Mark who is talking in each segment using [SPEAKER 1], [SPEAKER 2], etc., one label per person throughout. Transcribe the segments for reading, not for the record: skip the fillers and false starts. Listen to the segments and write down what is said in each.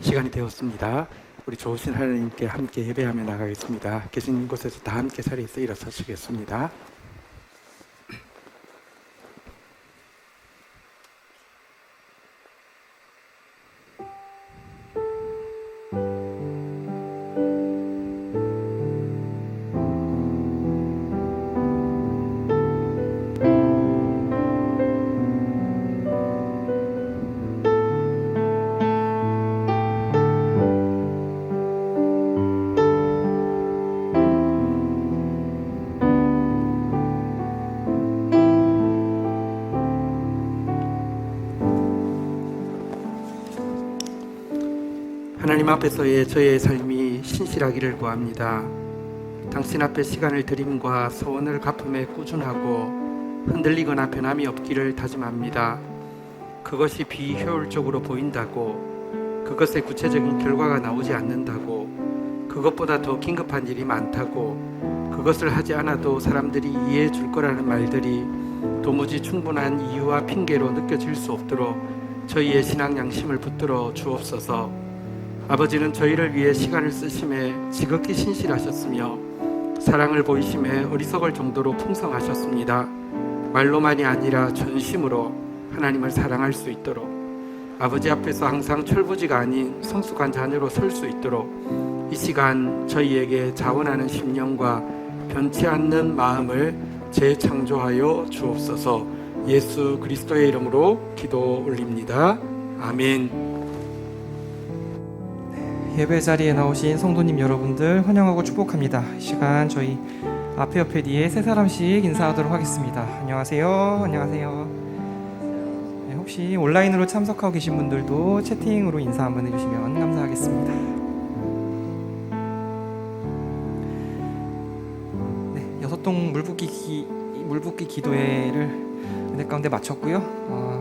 [SPEAKER 1] 시간이 되었습니다. 우리 좋으신 하나님께 함께 예배하며 나가겠습니다. 계신 곳에서 다 함께 자리에서 일어서시겠습니다. 하나님 앞에서의 저의 삶이 신실하기를 구합니다. 당신 앞에 시간을 드림과 소원을 갚음에 꾸준하고 흔들리거나 변함이 없기를 다짐합니다. 그것이 비효율적으로 보인다고, 그것의 구체적인 결과가 나오지 않는다고, 그것보다 더 긴급한 일이 많다고, 그것을 하지 않아도 사람들이 이해해 줄 거라는 말들이 도무지 충분한 이유와 핑계로 느껴질 수 없도록 저희의 신앙 양심을 붙들어 주옵소서. 아버지는 저희를 위해 시간을 쓰심에 지극히 신실하셨으며 사랑을 보이심에 어리석을 정도로 풍성하셨습니다. 말로만이 아니라 전심으로 하나님을 사랑할 수 있도록, 아버지 앞에서 항상 철부지가 아닌 성숙한 자녀로 설 수 있도록 이 시간 저희에게 자원하는 심령과 변치 않는 마음을 재창조하여 주옵소서. 예수 그리스도의 이름으로 기도 올립니다. 아멘.
[SPEAKER 2] 예배 자리에 나오신 성도님 여러분들 환영하고 축복합니다. 이 시간 저희 앞에 옆에 뒤에 세 사람씩 인사하도록 하겠습니다. 안녕하세요. 안녕하세요. 네, 혹시 온라인으로 참석하고 계신 분들도 채팅으로 인사 한번 해주시면 감사하겠습니다. 네, 여섯동 물붓기 기도회를 은혜 가운데 마쳤고요.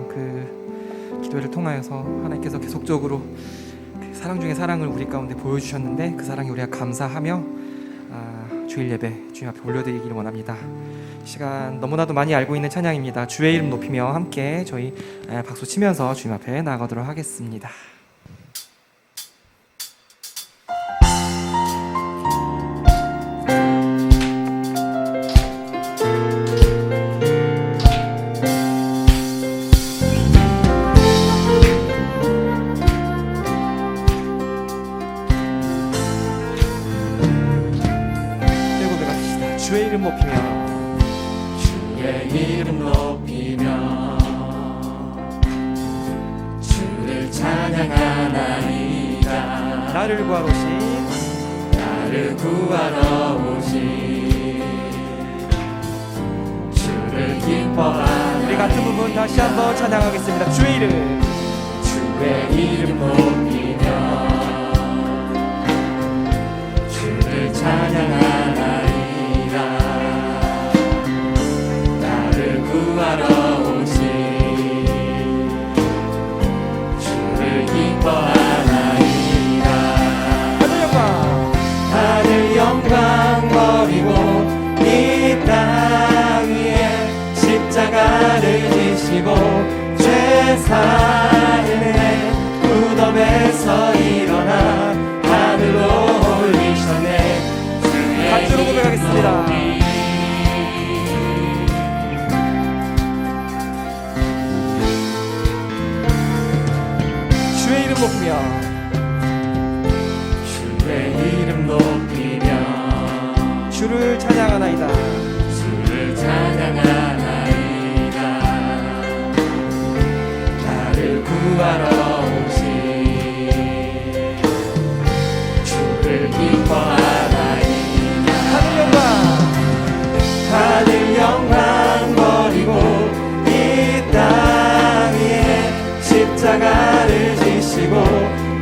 [SPEAKER 2] 그 기도회를 통하여서 하나님께서 계속적으로 사랑 중에 사랑을 우리 가운데 보여주셨는데 그 사랑에 우리가 감사하며 주일 예배 주님 앞에 올려드리기를 원합니다. 시간 너무나도 많이 알고 있는 찬양입니다. 주의 이름 높이며 함께 저희 박수 치면서 주님 앞에 나가도록 하겠습니다. 주의 이름 높이며
[SPEAKER 3] 주의 이름 높이며 주를 찬양하나이다.
[SPEAKER 2] 나를 구하러 오신
[SPEAKER 3] 주를 기뻐하나이다.
[SPEAKER 2] 우리 같은 부분 다시 한번 찬양하겠습니다. 주의 이름
[SPEAKER 3] 높이며 주를 찬양하나이다. 나를 구하러 오신 주를 기뻐하나이다. 하늘 영광 버리고 이 땅 위에 십자가를 지시고 죄 사는 무덤에서 일어나 하늘로 올리셨네.
[SPEAKER 2] 간주로 고백하겠습니다. 주의 이름 높이며
[SPEAKER 3] 주의 이름 높이며
[SPEAKER 2] 주를 찬양하나이다.
[SPEAKER 3] 주를 찬양하나이다. 나를 구하러 오신 주를 기뻐하나이다. 하늘 영광 버리고 이 땅 위에 십자가를 지시고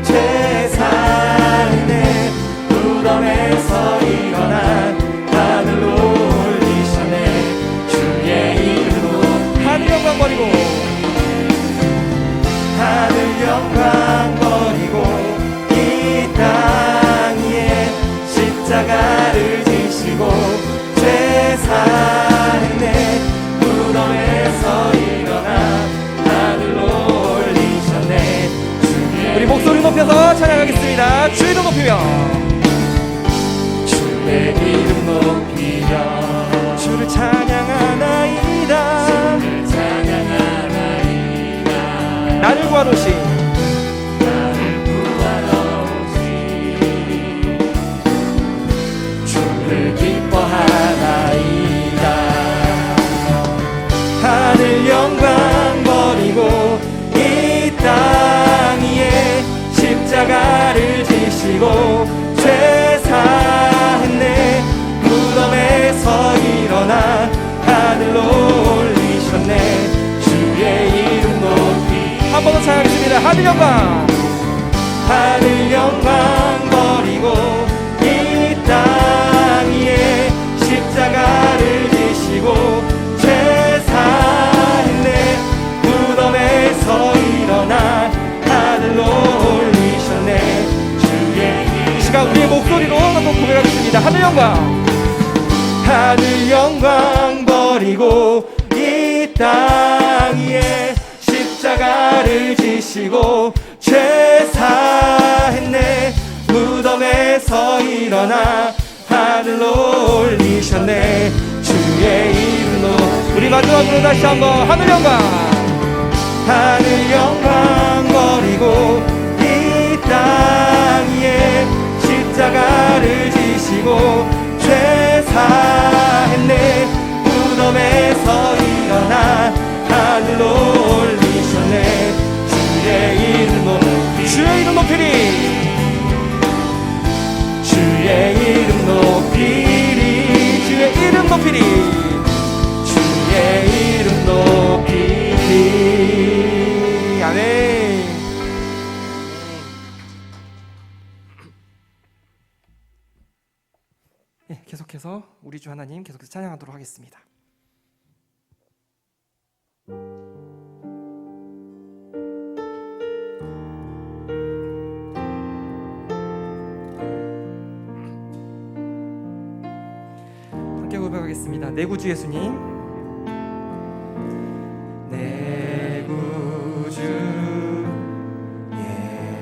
[SPEAKER 3] 죄 사는 무덤에서 일어나 하늘로 올리셨네. 주의 이름으로
[SPEAKER 2] 하늘 영광 버리고
[SPEAKER 3] 하늘 지시고 죄사했네. 무덤에서 일어나 하늘로 올리셨네. 주의 이름 높이
[SPEAKER 2] 한 번 더 찬양하겠습니다. 하늘 영광.
[SPEAKER 3] 하늘 영광 버리고 이 땅 위에 십자가를 지시고 죄사했네. 무덤에서 일어나 하늘로 올리셨네. 주의 이름
[SPEAKER 2] 시간 우리의 목소리로 한번 고백하겠습니다. 하늘 영광.
[SPEAKER 3] 하늘 영광 버리고 이 땅 위에 십자가를 지시고 죄사했네. 무덤에서 일어나 하늘로 올리셨네. 주의 이름으로
[SPEAKER 2] 우리 마지막으로 다시 한번 하늘 영광.
[SPEAKER 3] 하늘 영광 버리고 이 땅 위에 십자가를 지시고 죄사했네. 무덤에서 일어나 하늘로 올리셨네. 주의 이름 높이
[SPEAKER 2] 주의 이름 높이리.
[SPEAKER 3] 주의 이름 높이리
[SPEAKER 2] 주의 이름 높이리.
[SPEAKER 3] 주의 이름 높이리.
[SPEAKER 2] 아멘. 네, 계속해서 우리 주 하나님 계속해서 찬양하도록 하겠습니다. 함께 고백하겠습니다. 내 구주 예수님.
[SPEAKER 3] 내 구주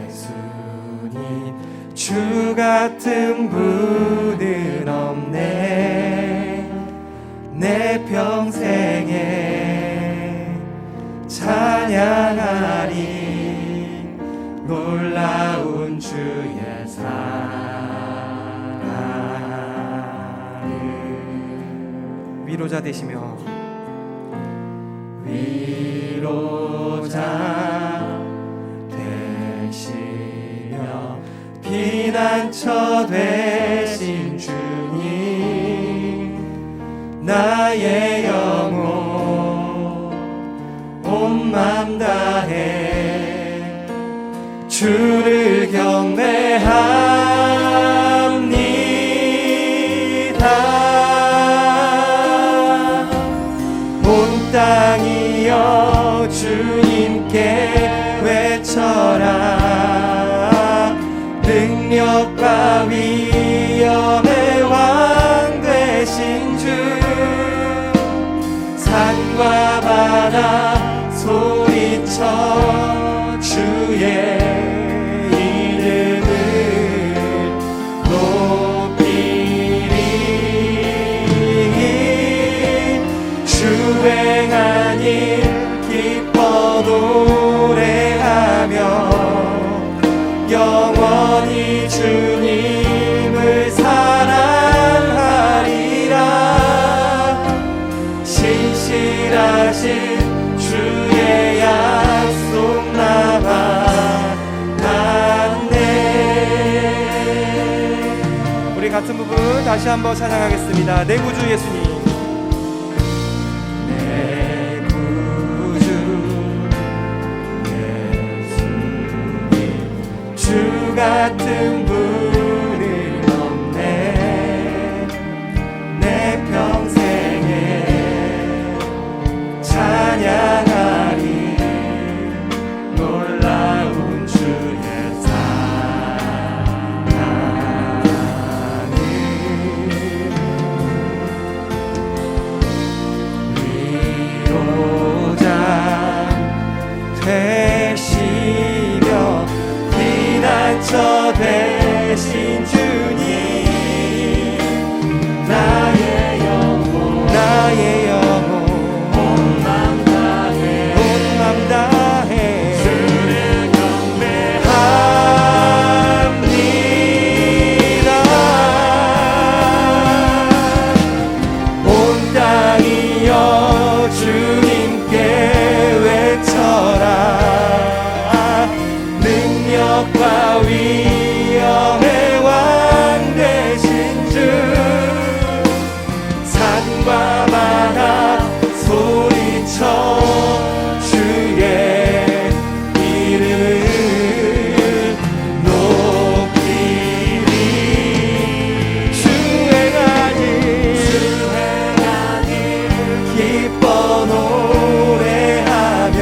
[SPEAKER 3] 예수님 주 같은 분은 없네. 내 평생에 찬양하리 놀라운 주의 사랑.
[SPEAKER 2] 위로자 되시며
[SPEAKER 3] 위로자 되시며 피난처 되신 주님, 나의 영혼 온 맘 다해 주를 경배합니다. 온 땅이여 주님께 외쳐라. 능력과 위엄의 왕 되신 주, 산과 바다 소리쳐 주의 이름을 높이리. 주행한 일 기뻐 노래하며 영원히 주님을 사랑하리라. 신실하신 주의 약속 남았네.
[SPEAKER 2] 우리 같은 부분 다시 한번 찬양하겠습니다. 내 구주 예수님.
[SPEAKER 3] 내 구주 예수님 주 같은 분은 없네. 내 평생에 찬양하리 놀라운 주의 사랑을. 기뻐 노래하며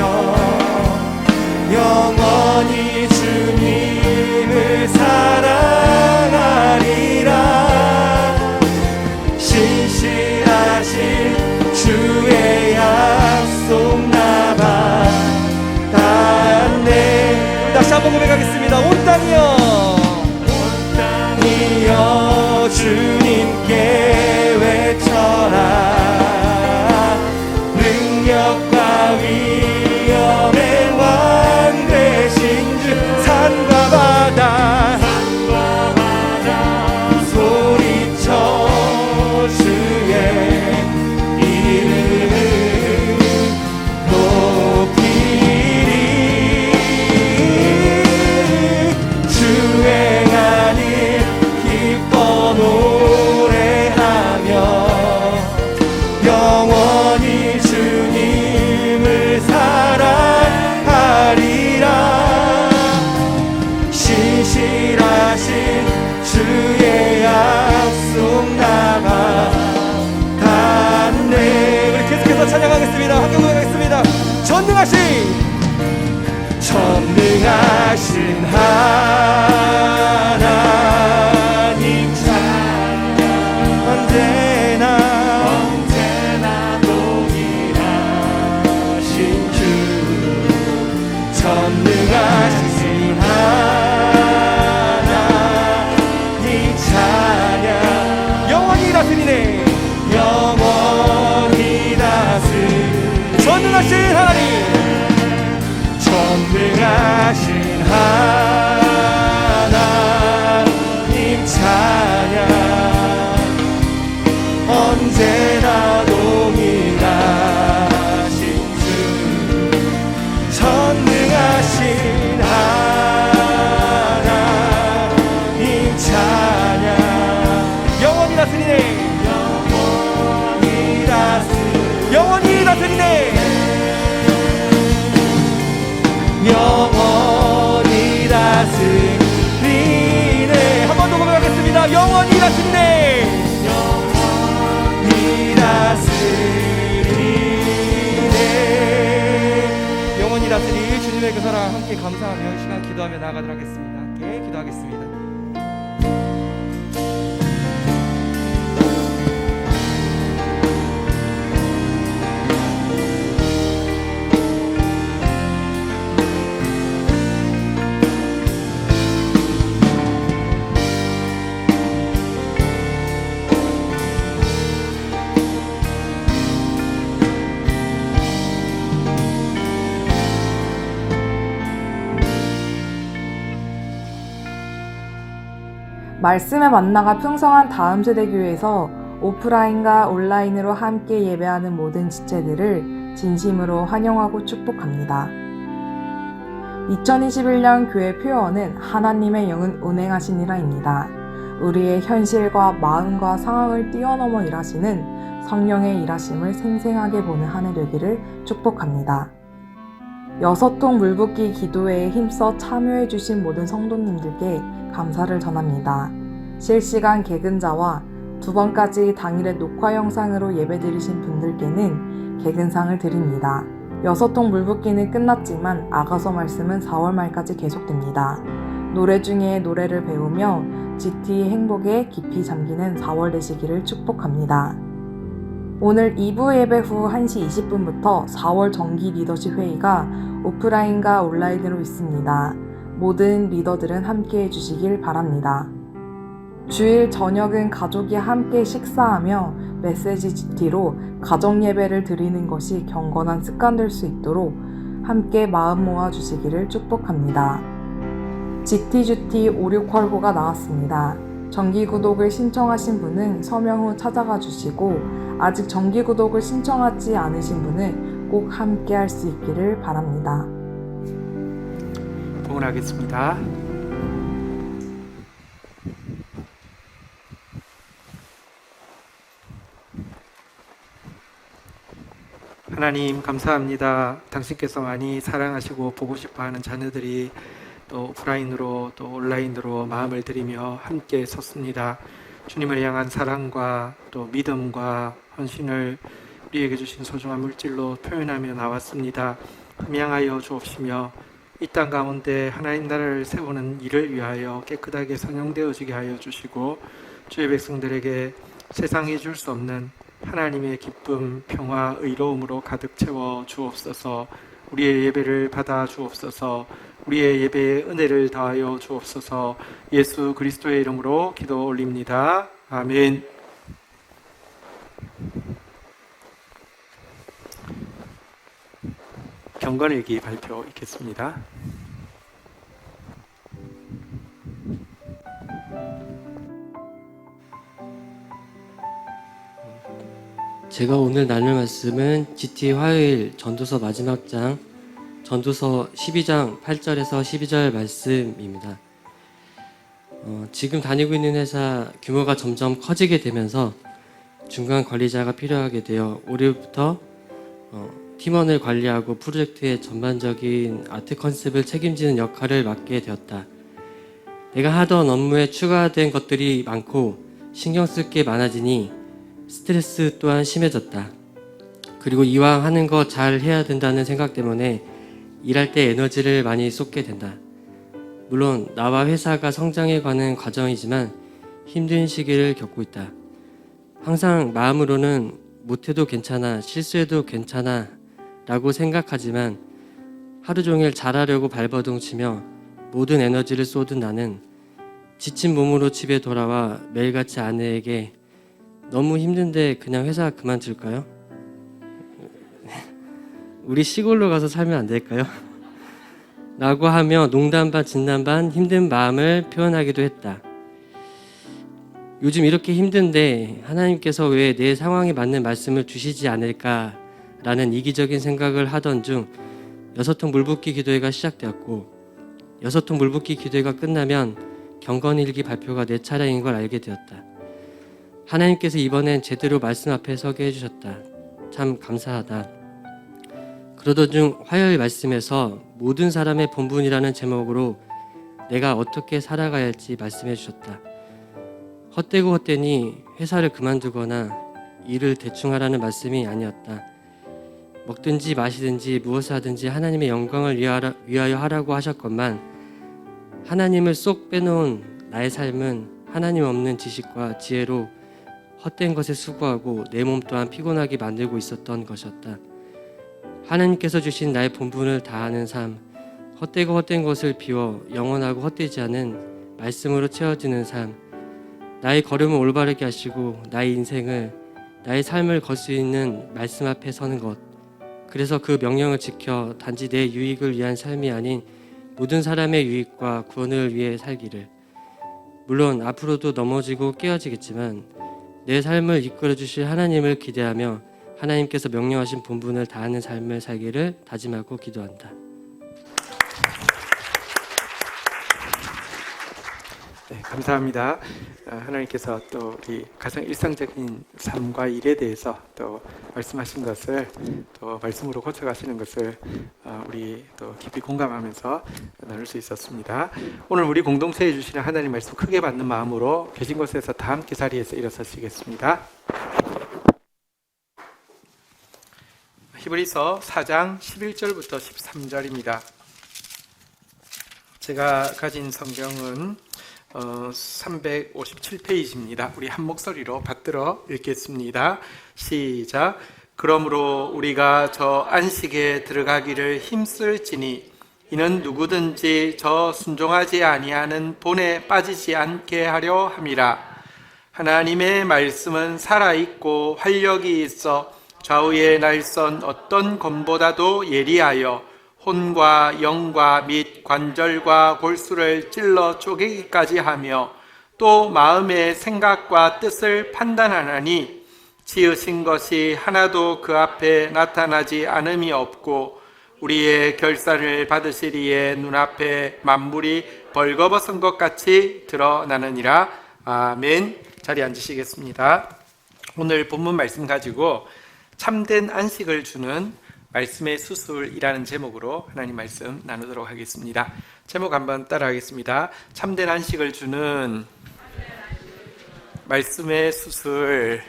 [SPEAKER 3] 영원히 주님을 사랑하리라. 신실하신 주의 약속 나 받았네.
[SPEAKER 2] 다시 한번 고백하겠습니다. 온 땅이여
[SPEAKER 3] 이여 주님께 외쳐라. 능력과 위엄의 왕 되신 주. 산과 바다 소리쳐 주의 이름을 높이리. 주행하니 기뻐 노래하며 영원히 주님을 사랑하리라. 신실하신 주의 약속 나 받았네.
[SPEAKER 2] 우리 계속해서 찬양하겠습니다. 함께 고백하겠습니다. 전능하신
[SPEAKER 3] 하나님 찬양 언제나 동일하신 주. 전능하신 하나님 찬양
[SPEAKER 2] 영원히 다스리네.
[SPEAKER 3] 영원히 다스리네.
[SPEAKER 2] 전능하신 하나님
[SPEAKER 3] 전능하신 하나님 찬양 언제나 동일하신 주. 전능하신 하나님 찬양
[SPEAKER 2] 영원히 다스리네.
[SPEAKER 3] 영원히 다스리네.
[SPEAKER 2] 영원히 다스리네.
[SPEAKER 3] 영원히 다스리네.
[SPEAKER 2] 한 번 더 고백하겠습니다. 영원히 다스리네.
[SPEAKER 3] 영원히 다스리네.
[SPEAKER 2] 영원히 다스릴 주님의 그 사랑 함께 감사하며 이 시간 기도하며 나아가도록 하겠습니다. 함께 기도하겠습니다.
[SPEAKER 4] 말씀의 만나가 풍성한 다음세대교회에서 오프라인과 온라인으로 함께 예배하는 모든 지체들을 진심으로 환영하고 축복합니다. 2021년 교회 표어는 하나님의 영은 운행하시니라입니다. 우리의 현실과 마음과 상황을 뛰어넘어 일하시는 성령의 일하심을 생생하게 보는 한 해 되기를 축복합니다. 6통 물붓기 기도회에 힘써 참여해주신 모든 성도님들께 감사를 전합니다. 실시간 개근자와 2번까지 당일에 녹화 영상으로 예배드리신 분들께는 개근상을 드립니다. 6통 물붓기는 끝났지만 아가서 말씀은 4월 말까지 계속됩니다. 노래 중에 노래를 배우며 GT의 행복에 깊이 잠기는 4월 되시기를 축복합니다. 오늘 2부 예배 후 1시 20분부터 4월 정기 리더십 회의가 오프라인과 온라인으로 있습니다. 모든 리더들은 함께 해주시길 바랍니다. 주일 저녁은 가족이 함께 식사하며 메시지 GT로 가정 예배를 드리는 것이 경건한 습관 될 수 있도록 함께 마음 모아 주시기를 축복합니다. GT주티 5685가 나왔습니다. 정기구독을 신청하신 분은 서명 후 찾아가 주시고 아직 정기구독을 신청하지 않으신 분은 꼭 함께 할 수 있기를 바랍니다.
[SPEAKER 1] 봉헌하겠습니다. 하나님 감사합니다. 당신께서 많이 사랑하시고 보고 싶어하는 자녀들이 또 오프라인으로 또 온라인으로 마음을 들이며 함께 섰습니다. 주님을 향한 사랑과 또 믿음과 헌신을 우리에게 주신 소중한 물질로 표현하며 나왔습니다. 함양하여 주옵시며 이 땅 가운데 하나님 나라를 세우는 일을 위하여 깨끗하게 성형되어지게 하여 주시고 주의 백성들에게 세상이 줄 수 없는 하나님의 기쁨, 평화, 의로움으로 가득 채워 주옵소서. 우리의 예배를 받아 주옵소서. 우리의 예배에 은혜를 더하여 주옵소서. 예수 그리스도의 이름으로 기도 올립니다. 아멘. 경건일기 발표 있겠습니다.
[SPEAKER 5] 제가 오늘 나눌 말씀은 GT 화요일 전도서 마지막 장 전도서 12장 8절에서 12절 말씀입니다. 지금 다니고 있는 회사 규모가 점점 커지게 되면서 중간 관리자가 필요하게 되어 올해부터 팀원을 관리하고 프로젝트의 전반적인 아트 컨셉을 책임지는 역할을 맡게 되었다. 내가 하던 업무에 추가된 것들이 많고 신경 쓸 게 많아지니 스트레스 또한 심해졌다. 그리고 이왕 하는 거 잘 해야 된다는 생각 때문에 일할 때 에너지를 많이 쏟게 된다. 물론 나와 회사가 성장해가는 과정이지만 힘든 시기를 겪고 있다. 항상 마음으로는 못해도 괜찮아, 실수해도 괜찮아 라고 생각하지만 하루 종일 잘하려고 발버둥치며 모든 에너지를 쏟은 나는 지친 몸으로 집에 돌아와 매일같이 아내에게 너무 힘든데 그냥 회사 그만둘까요? 우리 시골로 가서 살면 안 될까요? 라고 하며 농담 반 진담 반 힘든 마음을 표현하기도 했다. 요즘 이렇게 힘든데 하나님께서 왜 내 상황에 맞는 말씀을 주시지 않을까라는 이기적인 생각을 하던 중 6통 물붓기 기도회가 시작되었고 6통 물붓기 기도회가 끝나면 경건일기 발표가 내 차례인 걸 알게 되었다. 하나님께서 이번엔 제대로 말씀 앞에 서게 해주셨다. 참 감사하다. 그러던 중 화요일 말씀에서 모든 사람의 본분이라는 제목으로 내가 어떻게 살아가야 할지 말씀해 주셨다. 헛되고 헛되니 회사를 그만두거나 일을 대충 하라는 말씀이 아니었다. 먹든지 마시든지 무엇을 하든지 하나님의 영광을 위하여 하라고 하셨건만 하나님을 쏙 빼놓은 나의 삶은 하나님 없는 지식과 지혜로 헛된 것에 수고하고 내 몸 또한 피곤하게 만들고 있었던 것이었다. 하나님께서 주신 나의 본분을 다하는 삶, 헛되고 헛된 것을 비워 영원하고 헛되지 않은 말씀으로 채워지는 삶, 나의 걸음을 올바르게 하시고 나의 인생을, 나의 삶을 걸 수 있는 말씀 앞에 서는 것, 그래서 그 명령을 지켜 단지 내 유익을 위한 삶이 아닌 모든 사람의 유익과 구원을 위해 살기를. 물론 앞으로도 넘어지고 깨어지겠지만 내 삶을 이끌어 주실 하나님을 기대하며 하나님께서 명령하신 본분을 다하는 삶을 살기를 다짐하고 기도한다.
[SPEAKER 1] 네, 감사합니다. 하나님께서 또 우리 가장 일상적인 삶과 일에 대해서 또 말씀하신 것을 또 말씀으로 고쳐가시는 것을 우리 또 깊이 공감하면서 나눌 수 있었습니다. 오늘 우리 공동체에 주시는 하나님 말씀 크게 받는 마음으로 계신 곳에서 다 함께 자리에서 일어서시겠습니다. 히브리서 4장 11절부터 13절입니다. 제가 가진 성경은 357페이지입니다. 우리 한 목소리로 받들어 읽겠습니다. 시작. 그러므로 우리가 저 안식에 들어가기를 힘쓸지니 이는 누구든지 저 순종하지 아니하는 본에 빠지지 않게 하려 함이라. 하나님의 말씀은 살아있고 활력이 있어 좌우의 날선 어떤 검보다도 예리하여 혼과 영과 및 관절과 골수를 찔러 쪼개기까지 하며 또 마음의 생각과 뜻을 판단하나니 지으신 것이 하나도 그 앞에 나타나지 않음이 없고 우리의 결산을 받으시리에 눈앞에 만물이 벌거벗은 것 같이 드러나느니라. 아멘. 자리에 앉으시겠습니다. 오늘 본문 말씀 가지고 참된 안식을 주는 말씀의 수술이라는 제목으로 하나님 말씀 나누도록 하겠습니다. 제목 한번 따라하겠습니다. 참된 안식을 주는 말씀의 수술.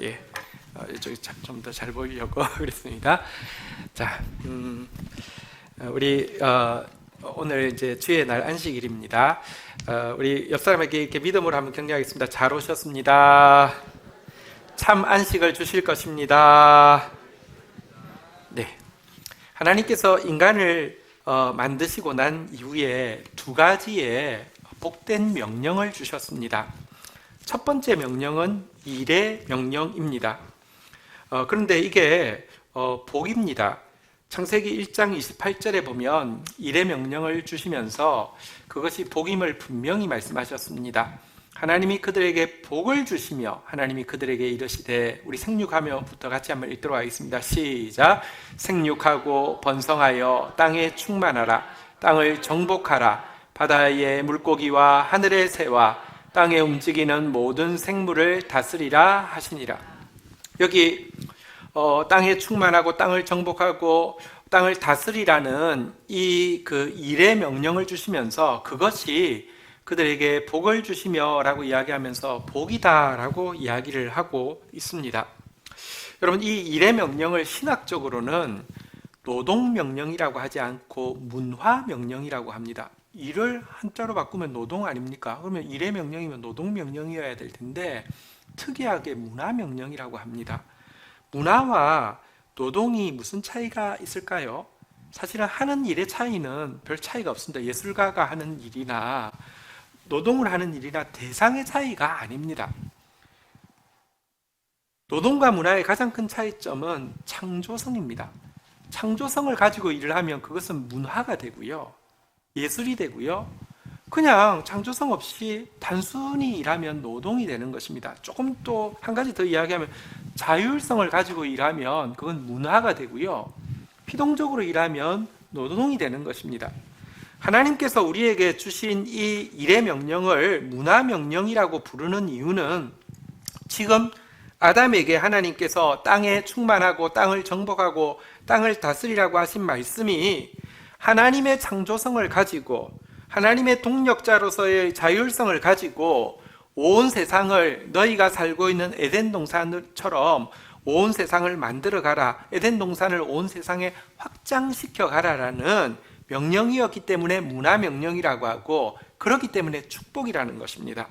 [SPEAKER 1] 예. 이쪽이 좀 더 잘 보이려고 그랬습니다. 자, 우리 오늘 이제 주의 날 안식일입니다. 우리 옆 사람에게 이렇게 믿음으로 한번 격려하겠습니다. 잘 오셨습니다. 참 안식을 주실 것입니다. 네, 하나님께서 인간을 만드시고 난 이후에 두 가지의 복된 명령을 주셨습니다. 첫 번째 명령은 일의 명령입니다. 그런데 이게 복입니다. 창세기 1장 28절에 보면 일의 명령을 주시면서 그것이 복임을 분명히 말씀하셨습니다. 하나님이 그들에게 복을 주시며 하나님이 그들에게 이르시되, 우리 생육하며부터 같이 한번 읽도록 하겠습니다. 시작. 생육하고 번성하여 땅에 충만하라. 땅을 정복하라. 바다의 물고기와 하늘의 새와 땅에 움직이는 모든 생물을 다스리라 하시니라. 여기 땅에 충만하고 땅을 정복하고 땅을 다스리라는 그 일의 명령을 주시면서 그것이 그들에게 복을 주시며라고 이야기하면서 복이다라고 이야기를 하고 있습니다. 여러분, 이 일의 명령을 신학적으로는 노동명령이라고 하지 않고 문화명령이라고 합니다. 일을 한자로 바꾸면 노동 아닙니까? 그러면 일의 명령이면 노동명령이어야 될 텐데 특이하게 문화명령이라고 합니다. 문화와 노동이 무슨 차이가 있을까요? 사실은 하는 일의 차이는 별 차이가 없습니다. 예술가가 하는 일이나 노동을 하는 일이나 대상의 차이가 아닙니다. 노동과 문화의 가장 큰 차이점은 창조성입니다. 창조성을 가지고 일을 하면 그것은 문화가 되고요, 예술이 되고요, 그냥 창조성 없이 단순히 일하면 노동이 되는 것입니다. 조금 또 한 가지 더 이야기하면 자율성을 가지고 일하면 그건 문화가 되고요, 피동적으로 일하면 노동이 되는 것입니다. 하나님께서 우리에게 주신 이 일의 명령을 문화명령이라고 부르는 이유는 지금 아담에게 하나님께서 땅에 충만하고 땅을 정복하고 땅을 다스리라고 하신 말씀이 하나님의 창조성을 가지고 하나님의 동력자로서의 자율성을 가지고 온 세상을 너희가 살고 있는 에덴 동산처럼 온 세상을 만들어 가라, 에덴 동산을 온 세상에 확장시켜 가라라는 명령이었기 때문에 문화명령이라고 하고, 그렇기 때문에 축복이라는 것입니다.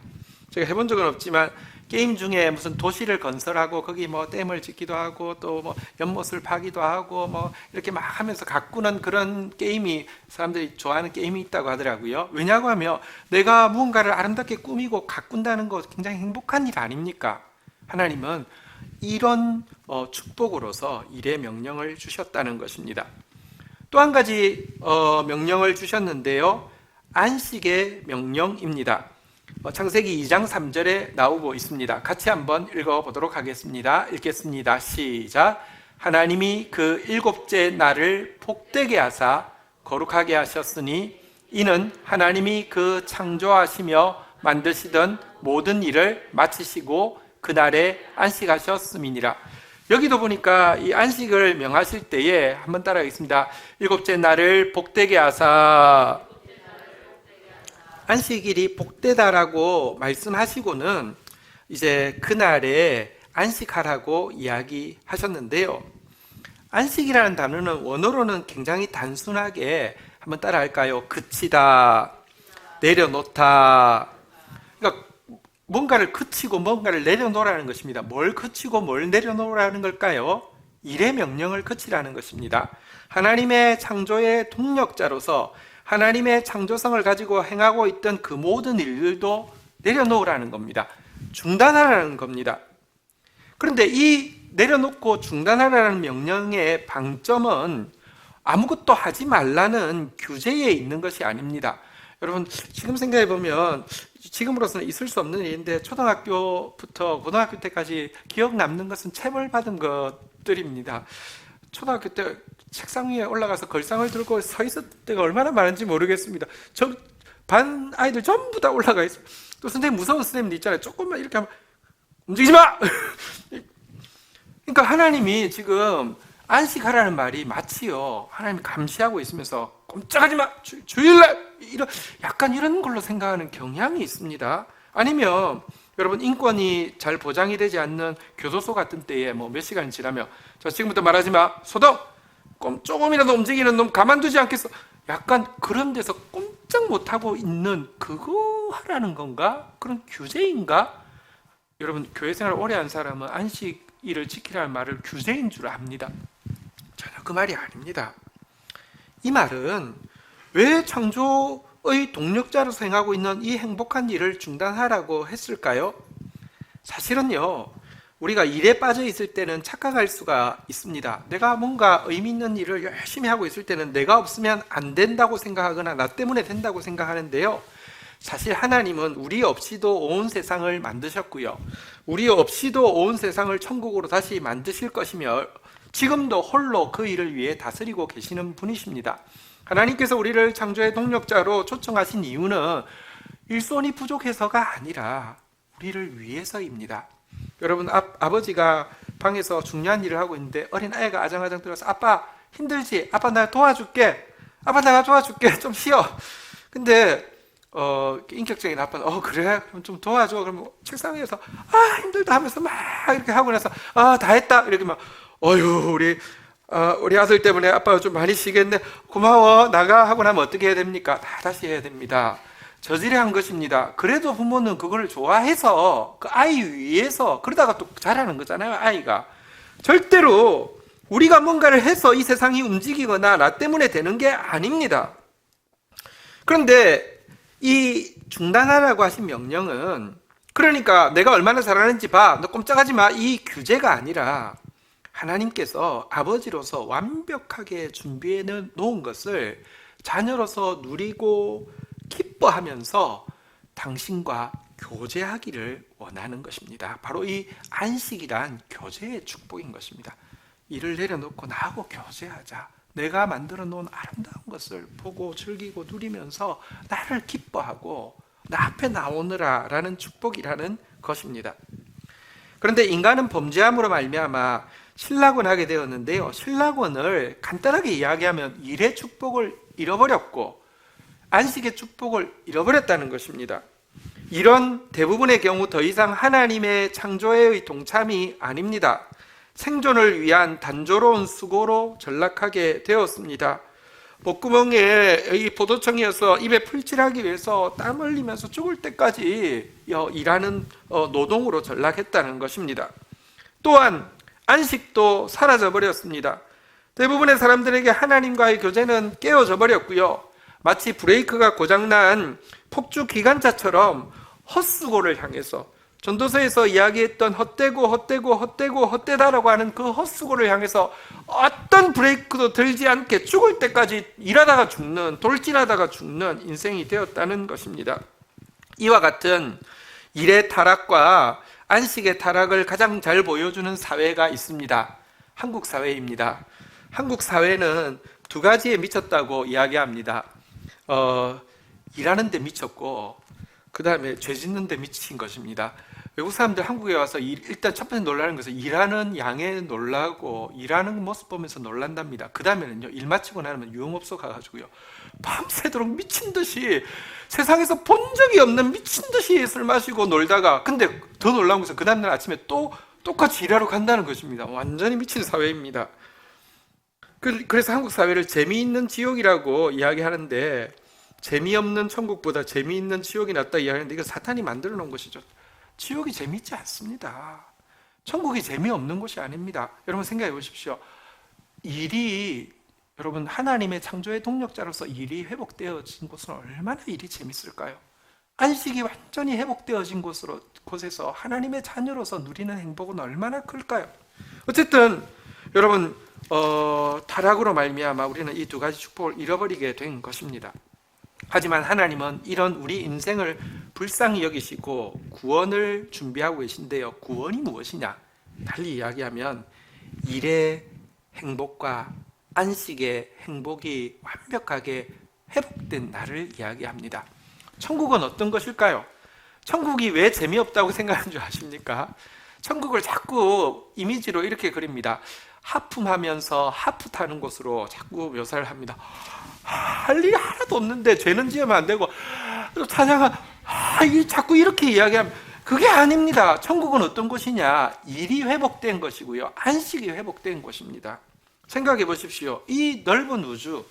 [SPEAKER 1] 제가 해본 적은 없지만 게임 중에 무슨 도시를 건설하고 거기 뭐 댐을 짓기도 하고 또 뭐 연못을 파기도 하고 뭐 이렇게 막 하면서 가꾸는 그런 게임이, 사람들이 좋아하는 게임이 있다고 하더라고요. 왜냐고 하면 내가 무언가를 아름답게 꾸미고 가꾼다는 거 굉장히 행복한 일 아닙니까? 하나님은 이런 축복으로서 일의 명령을 주셨다는 것입니다. 또 한 가지 명령을 주셨는데요, 안식의 명령입니다. 창세기 2장 3절에 나오고 있습니다. 같이 한번 읽어보도록 하겠습니다. 읽겠습니다. 시작. 하나님이 그 일곱째 날을 복되게 하사 거룩하게 하셨으니 이는 하나님이 그 창조하시며 만드시던 모든 일을 마치시고 그날에 안식하셨음이니라. 여기도 보니까 이 안식을 명하실 때에 한번 따라하겠습니다. 일곱째 날을 복되게 하사. 안식일이 복되다라고 말씀하시고는 이제 그날에 안식하라고 이야기하셨는데요, 안식이라는 단어는 원어로는 굉장히 단순하게 한번 따라할까요? 그치다, 내려놓다. 그러니까 뭔가를 그치고 뭔가를 내려놓으라는 것입니다. 뭘 그치고 뭘 내려놓으라는 걸까요? 일의 명령을 그치라는 것입니다. 하나님의 창조의 동력자로서 하나님의 창조성을 가지고 행하고 있던 그 모든 일들도 내려놓으라는 겁니다. 중단하라는 겁니다. 그런데 이 내려놓고 중단하라는 명령의 방점은 아무것도 하지 말라는 규제에 있는 것이 아닙니다. 여러분, 지금 생각해 보면 지금으로서는 있을 수 없는 일인데 초등학교부터 고등학교 때까지 기억 남는 것은 체벌받은 것들입니다. 초등학교 때 책상 위에 올라가서 걸상을 들고 서 있을 때가 얼마나 많은지 모르겠습니다. 저 반 아이들 전부 다 올라가 있어요. 또 선생님, 무서운 선생님들 있잖아요. 조금만 이렇게 하면 움직이지 마! 그러니까 하나님이 지금 안식하라는 말이 마치요, 하나님이 감시하고 있으면서 꼼짝하지 마! 주일날! 약간 이런 걸로 생각하는 경향이 있습니다. 아니면 여러분, 인권이 잘 보장이 되지 않는 교도소 같은 때에 뭐 몇 시간이 지나면 자, 지금부터 말하지 마, 소동, 조금이라도 움직이는 놈 가만두지 않겠어, 약간 그런 데서 꼼짝 못하고 있는 그거 하라는 건가? 그런 규제인가? 여러분, 교회 생활 오래 한 사람은 안식일을 지키라는 말을 규제인 줄 압니다. 전혀 그 말이 아닙니다. 이 말은 왜 창조의 동력자로서 행하고 있는 이 행복한 일을 중단하라고 했을까요? 사실은요, 우리가 일에 빠져 있을 때는 착각할 수가 있습니다. 내가 뭔가 의미 있는 일을 열심히 하고 있을 때는 내가 없으면 안 된다고 생각하거나 나 때문에 된다고 생각하는데요, 사실 하나님은 우리 없이도 온 세상을 만드셨고요, 우리 없이도 온 세상을 천국으로 다시 만드실 것이며 지금도 홀로 그 일을 위해 다스리고 계시는 분이십니다. 하나님께서 우리를 창조의 동력자로 초청하신 이유는 일손이 부족해서가 아니라 우리를 위해서입니다. 여러분, 아버지가 방에서 중요한 일을 하고 있는데 어린 아이가 아장아장 들어서 아빠 힘들지? 아빠 내가 도와줄게. 아빠 내가 도와줄게. 좀 쉬어. 근데 인격적인 아빠는 그래? 그럼 좀 도와줘. 그러면 책상 위에서 힘들다 하면서 막 이렇게 하고 나서 다 했다. 이렇게 막 우리 아들 때문에 아빠가 좀 많이 쉬겠네. 고마워. 나가 하고 나면 어떻게 해야 됩니까? 다시 해야 됩니다. 저질에 한 것입니다. 그래도 부모는 그걸 좋아해서 그 아이 위해서 그러다가 또 잘하는 거잖아요, 아이가. 절대로 우리가 뭔가를 해서 이 세상이 움직이거나 나 때문에 되는 게 아닙니다. 그런데 이 중단하라고 하신 명령은, 그러니까 내가 얼마나 잘하는지 봐, 너 꼼짝하지 마, 이 규제가 아니라 하나님께서 아버지로서 완벽하게 준비해 놓은 것을 자녀로서 누리고 기뻐하면서 당신과 교제하기를 원하는 것입니다. 바로 이 안식이란 교제의 축복인 것입니다. 일을 내려놓고 나하고 교제하자. 내가 만들어 놓은 아름다운 것을 보고 즐기고 누리면서 나를 기뻐하고 나 앞에 나오느라 라는 축복이라는 것입니다. 그런데 인간은 범죄함으로 말미암아 신락원하게 되었는데요, 신락원을 간단하게 이야기하면 일의 축복을 잃어버렸고 안식의 축복을 잃어버렸다는 것입니다. 이런 대부분의 경우 더 이상 하나님의 창조의 동참이 아닙니다. 생존을 위한 단조로운 수고로 전락하게 되었습니다. 목구멍에 이 포도청이어서 입에 풀칠하기 위해서 땀 흘리면서 죽을 때까지 일하는 노동으로 전락했다는 것입니다. 또한 안식도 사라져 버렸습니다. 대부분의 사람들에게 하나님과의 교제는 깨어져 버렸고요, 마치 브레이크가 고장난 폭주 기관차처럼 헛수고를 향해서, 전도서에서 이야기했던 헛되다라고 하는 그 헛수고를 향해서 어떤 브레이크도 들지 않게 죽을 때까지 일하다가 죽는, 돌진하다가 죽는 인생이 되었다는 것입니다. 이와 같은 일의 타락과 안식의 타락을 가장 잘 보여주는 사회가 있습니다. 한국 사회입니다. 한국 사회는 두 가지에 미쳤다고 이야기합니다. 일하는 데 미쳤고 그 다음에 죄 짓는 데 미친 것입니다. 외국 사람들 한국에 와서 일단 첫 번째 놀라는 것은 일하는 양에 놀라고 일하는 모습 보면서 놀란답니다. 그 다음에는요, 일 마치고 나면 유흥업소 가가지고요, 밤새도록 미친 듯이 세상에서 본 적이 없는 미친 듯이 술 마시고 놀다가, 근데 더 놀라운 것은 그 다음날 아침에 또 똑같이 일하러 간다는 것입니다. 완전히 미친 사회입니다. 그래서 한국 사회를 재미있는 지옥이라고 이야기하는데, 재미없는 천국보다 재미있는 지옥이 낫다 이야기하는데, 이거 사탄이 만들어 놓은 것이죠. 지옥이 재미있지 않습니다. 천국이 재미없는 곳이 아닙니다. 여러분 생각해 보십시오. 여러분 하나님의 창조의 동력자로서 일이 회복되어진 곳은 얼마나 일이 재밌을까요? 안식이 완전히 회복되어진 곳에서 하나님의 자녀로서 누리는 행복은 얼마나 클까요? 어쨌든 여러분, 타락으로 말미암아 우리는 이 두 가지 축복을 잃어버리게 된 것입니다. 하지만 하나님은 이런 우리 인생을 불쌍히 여기시고 구원을 준비하고 계신데요, 구원이 무엇이냐? 달리 이야기하면 일의 행복과 안식의 행복이 완벽하게 회복된 날을 이야기합니다. 천국은 어떤 것일까요? 천국이 왜 재미없다고 생각하는 줄 아십니까? 천국을 자꾸 이미지로 이렇게 그립니다. 하품하면서 하프 타는 곳으로 자꾸 묘사를 합니다. 할 일이 하나도 없는데 죄는 지으면 안 되고, 찬양아 자꾸 이렇게 이야기하면 그게 아닙니다. 천국은 어떤 곳이냐? 일이 회복된 것이고요. 안식이 회복된 곳입니다. 생각해 보십시오. 이 넓은 우주,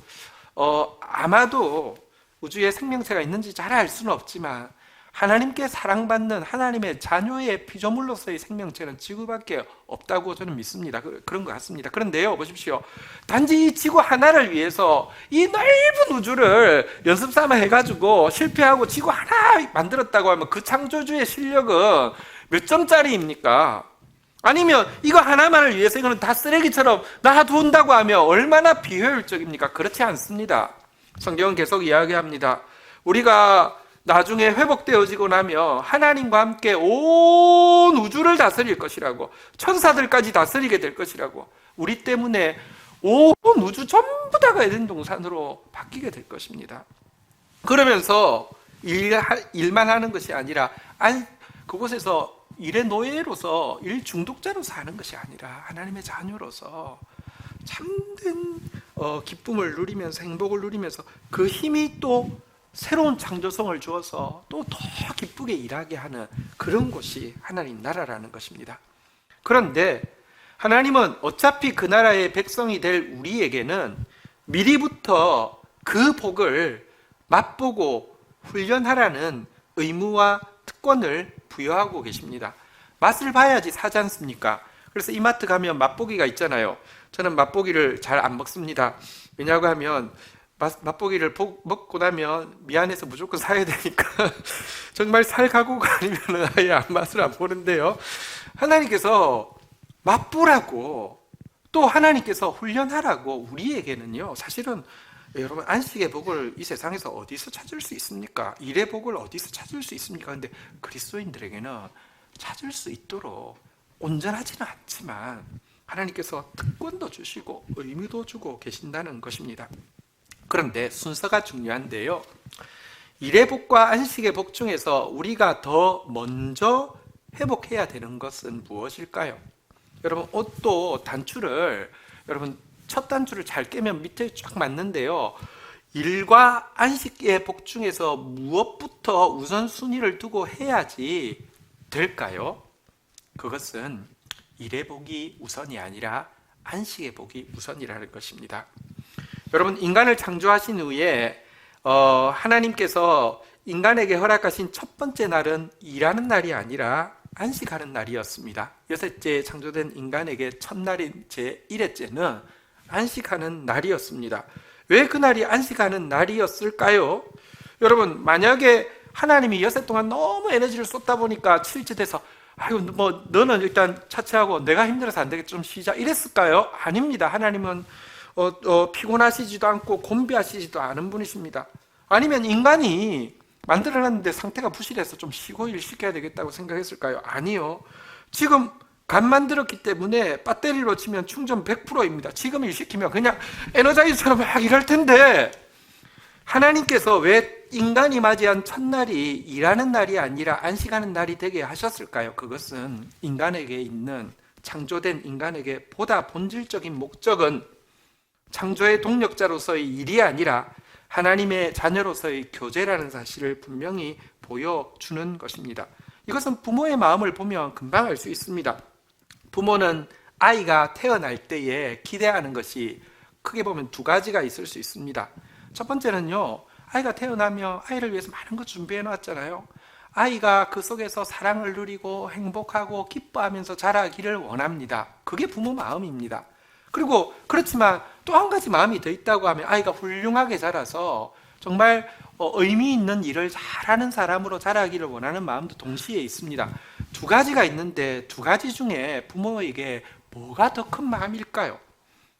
[SPEAKER 1] 아마도 우주에 생명체가 있는지 잘 알 수는 없지만 하나님께 사랑받는 하나님의 자녀의 피조물로서의 생명체는 지구밖에 없다고 저는 믿습니다. 그런 것 같습니다. 그런데요, 보십시오. 단지 이 지구 하나를 위해서 이 넓은 우주를 연습 삼아 해가지고 실패하고 지구 하나 만들었다고 하면 그 창조주의 실력은 몇 점짜리입니까? 아니면 이거 하나만을 위해서 이거는 다 쓰레기처럼 놔둔다고 하면 얼마나 비효율적입니까? 그렇지 않습니다. 성경은 계속 이야기합니다. 우리가 나중에 회복되어지고 나면 하나님과 함께 온 우주를 다스릴 것이라고, 천사들까지 다스리게 될 것이라고, 우리 때문에 온 우주 전부 다가 에덴 동산으로 바뀌게 될 것입니다. 그러면서 일만 하는 것이 아니라 그곳에서 일의 노예로서 일 중독자로서 하는 것이 아니라 하나님의 자녀로서 참된 기쁨을 누리면서, 행복을 누리면서 그 힘이 또 새로운 창조성을 주어서 또 더 기쁘게 일하게 하는 그런 곳이 하나님 나라라는 것입니다. 그런데 하나님은 어차피 그 나라의 백성이 될 우리에게는 미리부터 그 복을 맛보고 훈련하라는 의무와 특권을 부여하고 계십니다. 맛을 봐야지 사지 않습니까? 그래서 이마트 가면 맛보기가 있잖아요. 저는 맛보기를 잘 안 먹습니다. 왜냐고 하면 맛보기를 먹고 나면 미안해서 무조건 사야 되니까 정말 살 각오가 아니면 아예 맛을 안 보는데요. 하나님께서 맛보라고, 또 하나님께서 훈련하라고 우리에게는요, 사실은 여러분, 안식의 복을 이 세상에서 어디서 찾을 수 있습니까? 일의 복을 어디서 찾을 수 있습니까? 근데 그리스도인들에게는 찾을 수 있도록 온전하지는 않지만 하나님께서 특권도 주시고 의미도 주고 계신다는 것입니다. 그런데 순서가 중요한데요, 일의 복과 안식의 복 중에서 우리가 더 먼저 회복해야 되는 것은 무엇일까요? 여러분, 옷도 단추를, 여러분 첫 단추를 잘 깨면 밑에 쫙 맞는데요, 일과 안식의 복 중에서 무엇부터 우선순위를 두고 해야지 될까요? 그것은 일의 복이 우선이 아니라 안식의 복이 우선이라는 것입니다. 여러분, 인간을 창조하신 후에 하나님께서 인간에게 허락하신 첫 번째 날은 일하는 날이 아니라 안식하는 날이었습니다. 여섯째 창조된 인간에게 첫날인 제1회째는 안식하는 날이었습니다. 왜 그날이 안식하는 날이었을까요? 여러분, 만약에 하나님이 여섯 동안 너무 에너지를 쏟다 보니까 7째 돼서 아이고 뭐 너는 일단 차치하고 내가 힘들어서 안 되겠다 좀 쉬자 이랬을까요? 아닙니다. 하나님은 피곤하시지도 않고 곤비하시지도 않은 분이십니다. 아니면 인간이 만들어놨는데 상태가 부실해서 좀 쉬고 일 시켜야 되겠다고 생각했을까요? 아니요. 지금 간 만들었기 때문에 배터리로 치면 충전 100%입니다. 지금 일 시키면 그냥 에너자이저처럼 막 일할 텐데, 하나님께서 왜 인간이 맞이한 첫날이 일하는 날이 아니라 안식하는 날이 되게 하셨을까요? 그것은 인간에게 있는, 창조된 인간에게 보다 본질적인 목적은 창조의 동력자로서의 일이 아니라 하나님의 자녀로서의 교제라는 사실을 분명히 보여주는 것입니다. 이것은 부모의 마음을 보면 금방 알 수 있습니다. 부모는 아이가 태어날 때에 기대하는 것이 크게 보면 두 가지가 있을 수 있습니다. 첫 번째는요, 아이가 태어나면 아이를 위해서 많은 것 준비해 놨잖아요. 아이가 그 속에서 사랑을 누리고 행복하고 기뻐하면서 자라기를 원합니다. 그게 부모 마음입니다. 그리고 그렇지만 또 한 가지 마음이 더 있다고 하면 아이가 훌륭하게 자라서 정말 의미 있는 일을 잘하는 사람으로 자라기를 원하는 마음도 동시에 있습니다. 두 가지가 있는데 두 가지 중에 부모에게 뭐가 더 큰 마음일까요?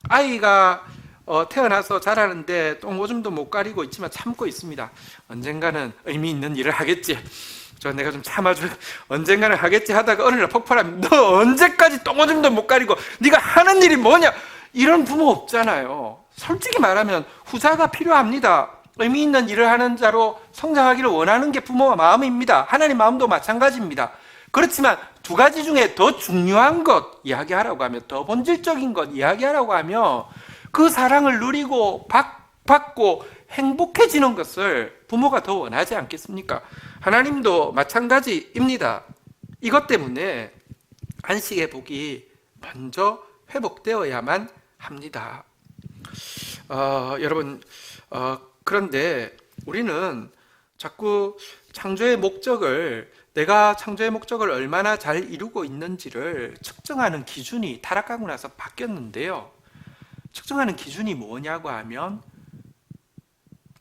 [SPEAKER 1] 아이가 태어나서 자라는데 똥오줌도 못 가리고 있지만 참고 있습니다. 언젠가는 의미 있는 일을 하겠지. 내가 좀 참아줘. 언젠가는 하겠지 하다가 어느 날 폭발하면 너 언제까지 똥오줌도 못 가리고 네가 하는 일이 뭐냐? 이런 부모 없잖아요. 솔직히 말하면 후자가 필요합니다. 의미 있는 일을 하는 자로 성장하기를 원하는 게 부모의 마음입니다. 하나님 마음도 마찬가지입니다. 그렇지만 두 가지 중에 더 중요한 것 이야기하라고 하면, 더 본질적인 것 이야기하라고 하면 그 사랑을 누리고 받고 행복해지는 것을 부모가 더 원하지 않겠습니까? 하나님도 마찬가지입니다. 이것 때문에 안식의 복이 먼저 회복되어야만 합니다. 여러분, 그런데 우리는 자꾸 내가 창조의 목적을 얼마나 잘 이루고 있는지를 측정하는 기준이 타락하고 나서 바뀌었는데요. 측정하는 기준이 뭐냐고 하면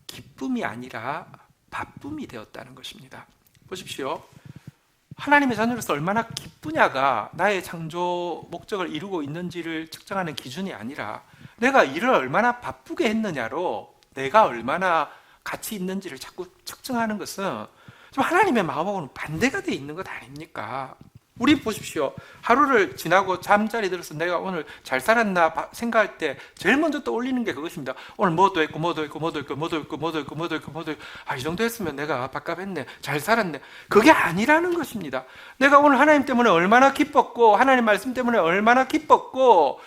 [SPEAKER 1] 기쁨이 아니라 바쁨이 되었다는 것입니다. 보십시오. 하나님의 자녀로서 얼마나 기쁘냐가 나의 창조 목적을 이루고 있는지를 측정하는 기준이 아니라 내가 일을 얼마나 바쁘게 했느냐로 내가 얼마나 가치 있는지를 자꾸 측정하는 것은 좀 하나님의 마음하고는 반대가 되어 있는 것 아닙니까? 우리 보십시오. 하루를 지나고 잠자리 들어서 내가 오늘 잘 살았나 생각할 때 제일 먼저 떠올리는 게 그것입니다. 오늘 뭐도 했고 이 정도 했으면 내가 밥값했네, 잘 살았네. 그게 아니라는 것입니다. 내가 오늘 하나님 때문에 얼마나 기뻤고 하나님 말씀 때문에 얼마나 기뻤고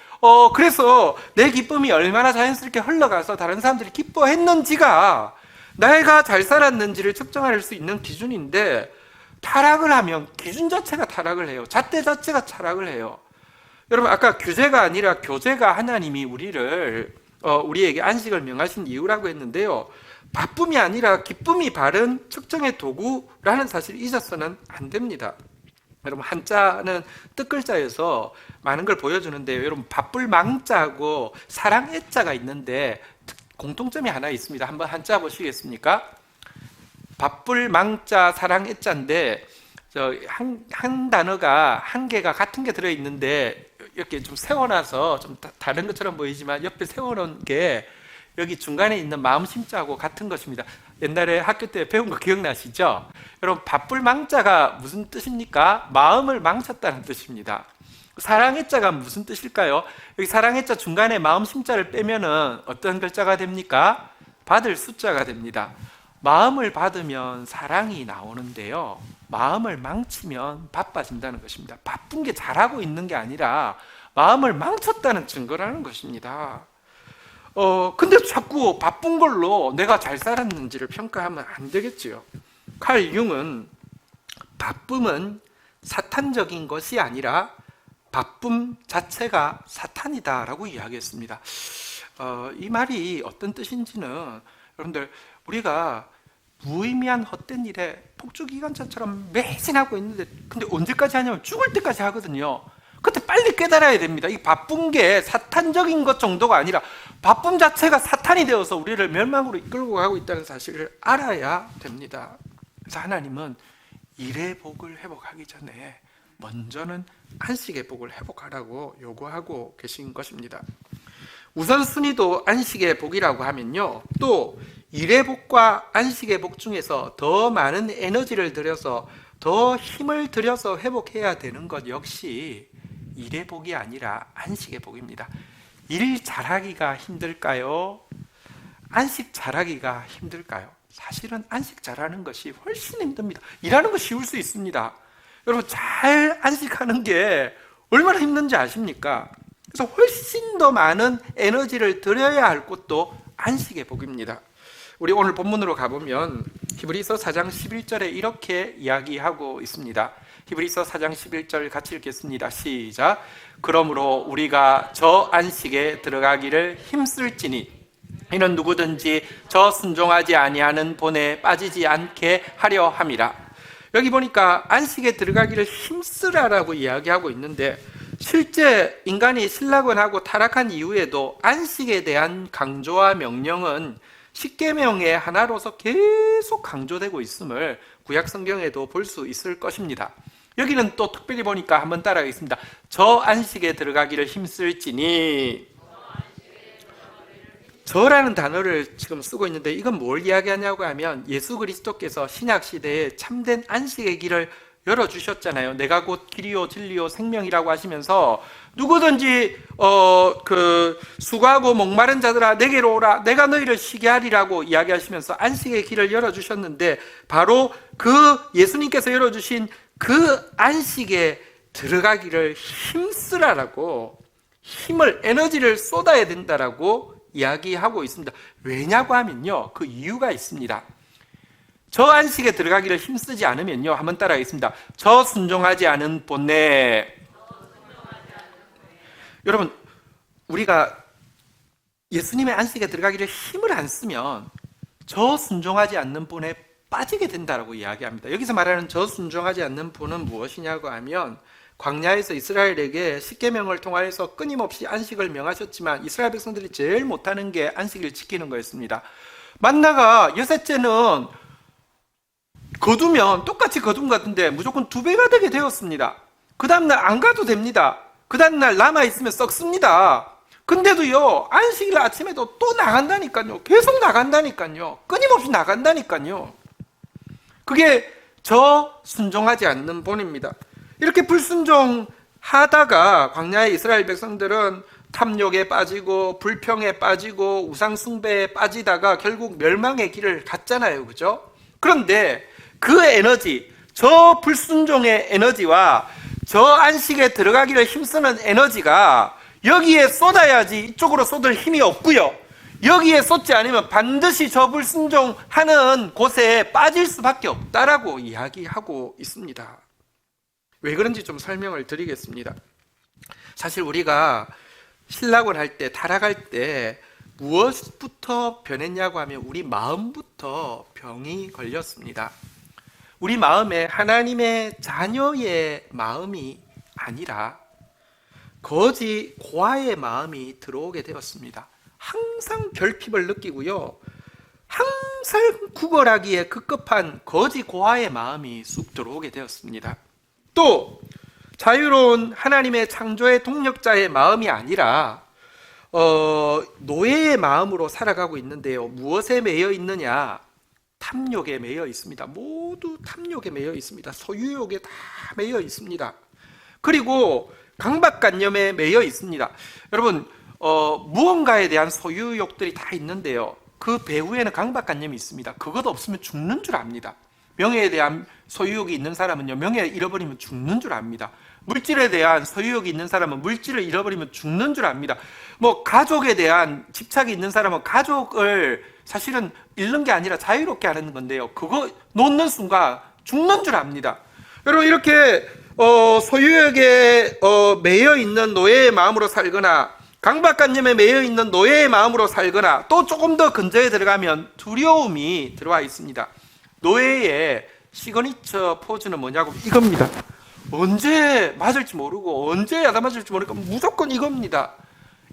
[SPEAKER 1] 그래서 내 기쁨이 얼마나 자연스럽게 흘러가서 다른 사람들이 기뻐했는지가 내가 잘 살았는지를 측정할 수 있는 기준인데, 타락을 하면 기준 자체가 타락을 해요. 잣대 자체가 타락을 해요. 여러분, 아까 규제가 아니라 교제가 하나님이 우리에게 안식을 명하신 이유라고 했는데요. 바쁨이 아니라 기쁨이 바른 측정의 도구라는 사실을 잊어서는 안 됩니다. 여러분, 한자는 뜻글자여서 많은 걸 보여주는데요. 여러분, 바쁠 망자하고 사랑 애자가 있는데 공통점이 하나 있습니다. 한번 한자 보시겠습니까? 바쁠 망자 사랑 애자인데 한 단어가 한 개가 같은 게 들어있는데 이렇게 좀 세워놔서 좀 다른 것처럼 보이지만 옆에 세워놓은 게 여기 중간에 있는 마음 심자하고 같은 것입니다. 옛날에 학교 때 배운 거 기억나시죠? 여러분, 바쁠 망자가 무슨 뜻입니까? 마음을 망쳤다는 뜻입니다. 사랑의 자가 무슨 뜻일까요? 여기 사랑의 자 중간에 마음 심자를 빼면은 어떤 글자가 됩니까? 받을 숫자가 됩니다. 마음을 받으면 사랑이 나오는데요. 마음을 망치면 바빠진다는 것입니다. 바쁜 게 잘하고 있는 게 아니라 마음을 망쳤다는 증거라는 것입니다. 근데 자꾸 바쁜 걸로 내가 잘 살았는지를 평가하면 안 되겠지요. 칼 융은 바쁨은 사탄적인 것이 아니라 바쁨 자체가 사탄이다라고 이야기했습니다. 이 말이 어떤 뜻인지는 여러분들, 우리가 무의미한 헛된 일에 폭주기관차처럼 매진하고 있는데 근데 언제까지 하냐면 죽을 때까지 하거든요. 그때 빨리 깨달아야 됩니다. 이 바쁜 게 사탄적인 것 정도가 아니라 바쁨 자체가 사탄이 되어서 우리를 멸망으로 이끌고 가고 있다는 사실을 알아야 됩니다. 그래서 하나님은 일의 복을 회복하기 전에 먼저는 안식의 복을 회복하라고 요구하고 계신 것입니다. 우선순위도 안식의 복이라고 하면요, 또 일의 복과 안식의 복 중에서 더 많은 에너지를 들여서 더 힘을 들여서 회복해야 되는 것 역시 일의 복이 아니라 안식의 복입니다. 일 잘하기가 힘들까요? 안식 잘하기가 힘들까요? 사실은 안식 잘하는 것이 훨씬 힘듭니다. 일하는 거 쉬울 수 있습니다. 여러분, 잘 안식하는 게 얼마나 힘든지 아십니까? 그래서 훨씬 더 많은 에너지를 들여야 할 것도 안식의 복입니다. 우리 오늘 본문으로 가보면 히브리서 4장 11절에 이렇게 이야기하고 있습니다. 히브리서 4장 11절 같이 읽겠습니다. 시작. 그러므로 우리가 저 안식에 들어가기를 힘쓸지니 이는 누구든지 저 순종하지 아니하는 본에 빠지지 않게 하려 함이라. 여기 보니까 안식에 들어가기를 힘쓰라라고 이야기하고 있는데, 실제 인간이 신락원하고 타락한 이후에도 안식에 대한 강조와 명령은 십계명의 하나로서 계속 강조되고 있음을 구약 성경에도 볼 수 있을 것입니다. 여기는 또 특별히 보니까 한번 따라하겠습니다. 저 안식에 들어가기를 힘쓸지니, 저라는 단어를 지금 쓰고 있는데 이건 뭘 이야기하냐고 하면 예수 그리스도께서 신약 시대에 참된 안식의 길을 열어주셨잖아요. 내가 곧 길이요 진리요 생명이라고 하시면서 누구든지 수고하고 목마른 자들아 내게로 오라 내가 너희를 쉬게 하리라고 이야기하시면서 안식의 길을 열어주셨는데, 바로 그 예수님께서 열어주신 그 안식에 들어가기를 힘쓰라라고, 힘을 에너지를 쏟아야 된다라고 이야기하고 있습니다. 왜냐고 하면요, 그 이유가 있습니다. 저 안식에 들어가기를 힘쓰지 않으면요. 한번 따라하겠습니다. 저 순종하지 않은 본래. 여러분, 우리가 예수님의 안식에 들어가기를 힘을 안 쓰면 저 순종하지 않는 본에 빠지게 된다라고 이야기합니다. 여기서 말하는 저 순종하지 않는 본은 무엇이냐고 하면 광야에서 이스라엘에게 십계명을 통하여서 끊임없이 안식을 명하셨지만 이스라엘 백성들이 제일 못하는 게 안식을 지키는 거였습니다. 만나가 여섯째는 거두면 똑같이 거둔 것 같은데 무조건 2배가 되게 되었습니다. 그 다음날 안 가도 됩니다. 그 다음날 남아있으면 썩습니다. 근데도요, 안식일 아침에도 또 나간다니까요. 계속 나간다니까요. 끊임없이 나간다니까요. 그게 저 순종하지 않는 본입니다. 이렇게 불순종하다가 광야의 이스라엘 백성들은 탐욕에 빠지고 불평에 빠지고 우상숭배에 빠지다가 결국 멸망의 길을 갔잖아요. 그죠? 그런데 그 에너지, 저 불순종의 에너지와 저 안식에 들어가기를 힘쓰는 에너지가 여기에 쏟아야지 이쪽으로 쏟을 힘이 없고요. 여기에 쏟지 않으면 반드시 저 불순종하는 곳에 빠질 수밖에 없다라고 이야기하고 있습니다. 왜 그런지 좀 설명을 드리겠습니다. 사실 우리가 신락을 할 때, 타락할 때 무엇부터 변했냐고 하면 우리 마음부터 병이 걸렸습니다. 우리 마음에 하나님의 자녀의 마음이 아니라 거지 고아의 마음이 들어오게 되었습니다. 항상 결핍을 느끼고요. 항상 구걸하기에 급급한 거지 고아의 마음이 쑥 들어오게 되었습니다. 또 자유로운 하나님의 창조의 동력자의 마음이 아니라 노예의 마음으로 살아가고 있는데요. 무엇에 매여 있느냐? 탐욕에 매여 있습니다. 모두 탐욕에 매여 있습니다. 소유욕에 다 매여 있습니다. 그리고 강박관념에 매여 있습니다. 여러분, 무언가에 대한 소유욕들이 다 있는데요. 그 배후에는 강박관념이 있습니다. 그것 없으면 죽는 줄 압니다. 명예에 대한 소유욕이 있는 사람은요, 명예 잃어버리면 죽는 줄 압니다. 물질에 대한 소유욕이 있는 사람은 물질을 잃어버리면 죽는 줄 압니다. 가족에 대한 집착이 있는 사람은 가족을 사실은 잃는 게 아니라 자유롭게 하는 건데요. 그거 놓는 순간 죽는 줄 압니다. 여러분, 이렇게 소유욕에 매여 있는 노예의 마음으로 살거나 강박관념에 매여 있는 노예의 마음으로 살거나 또 조금 더 근저에 들어가면 두려움이 들어와 있습니다. 노예의 시그니처 포즈는 뭐냐고 이겁니다. 언제 맞을지 모르고 언제 야단맞을지 모르니까 무조건 이겁니다.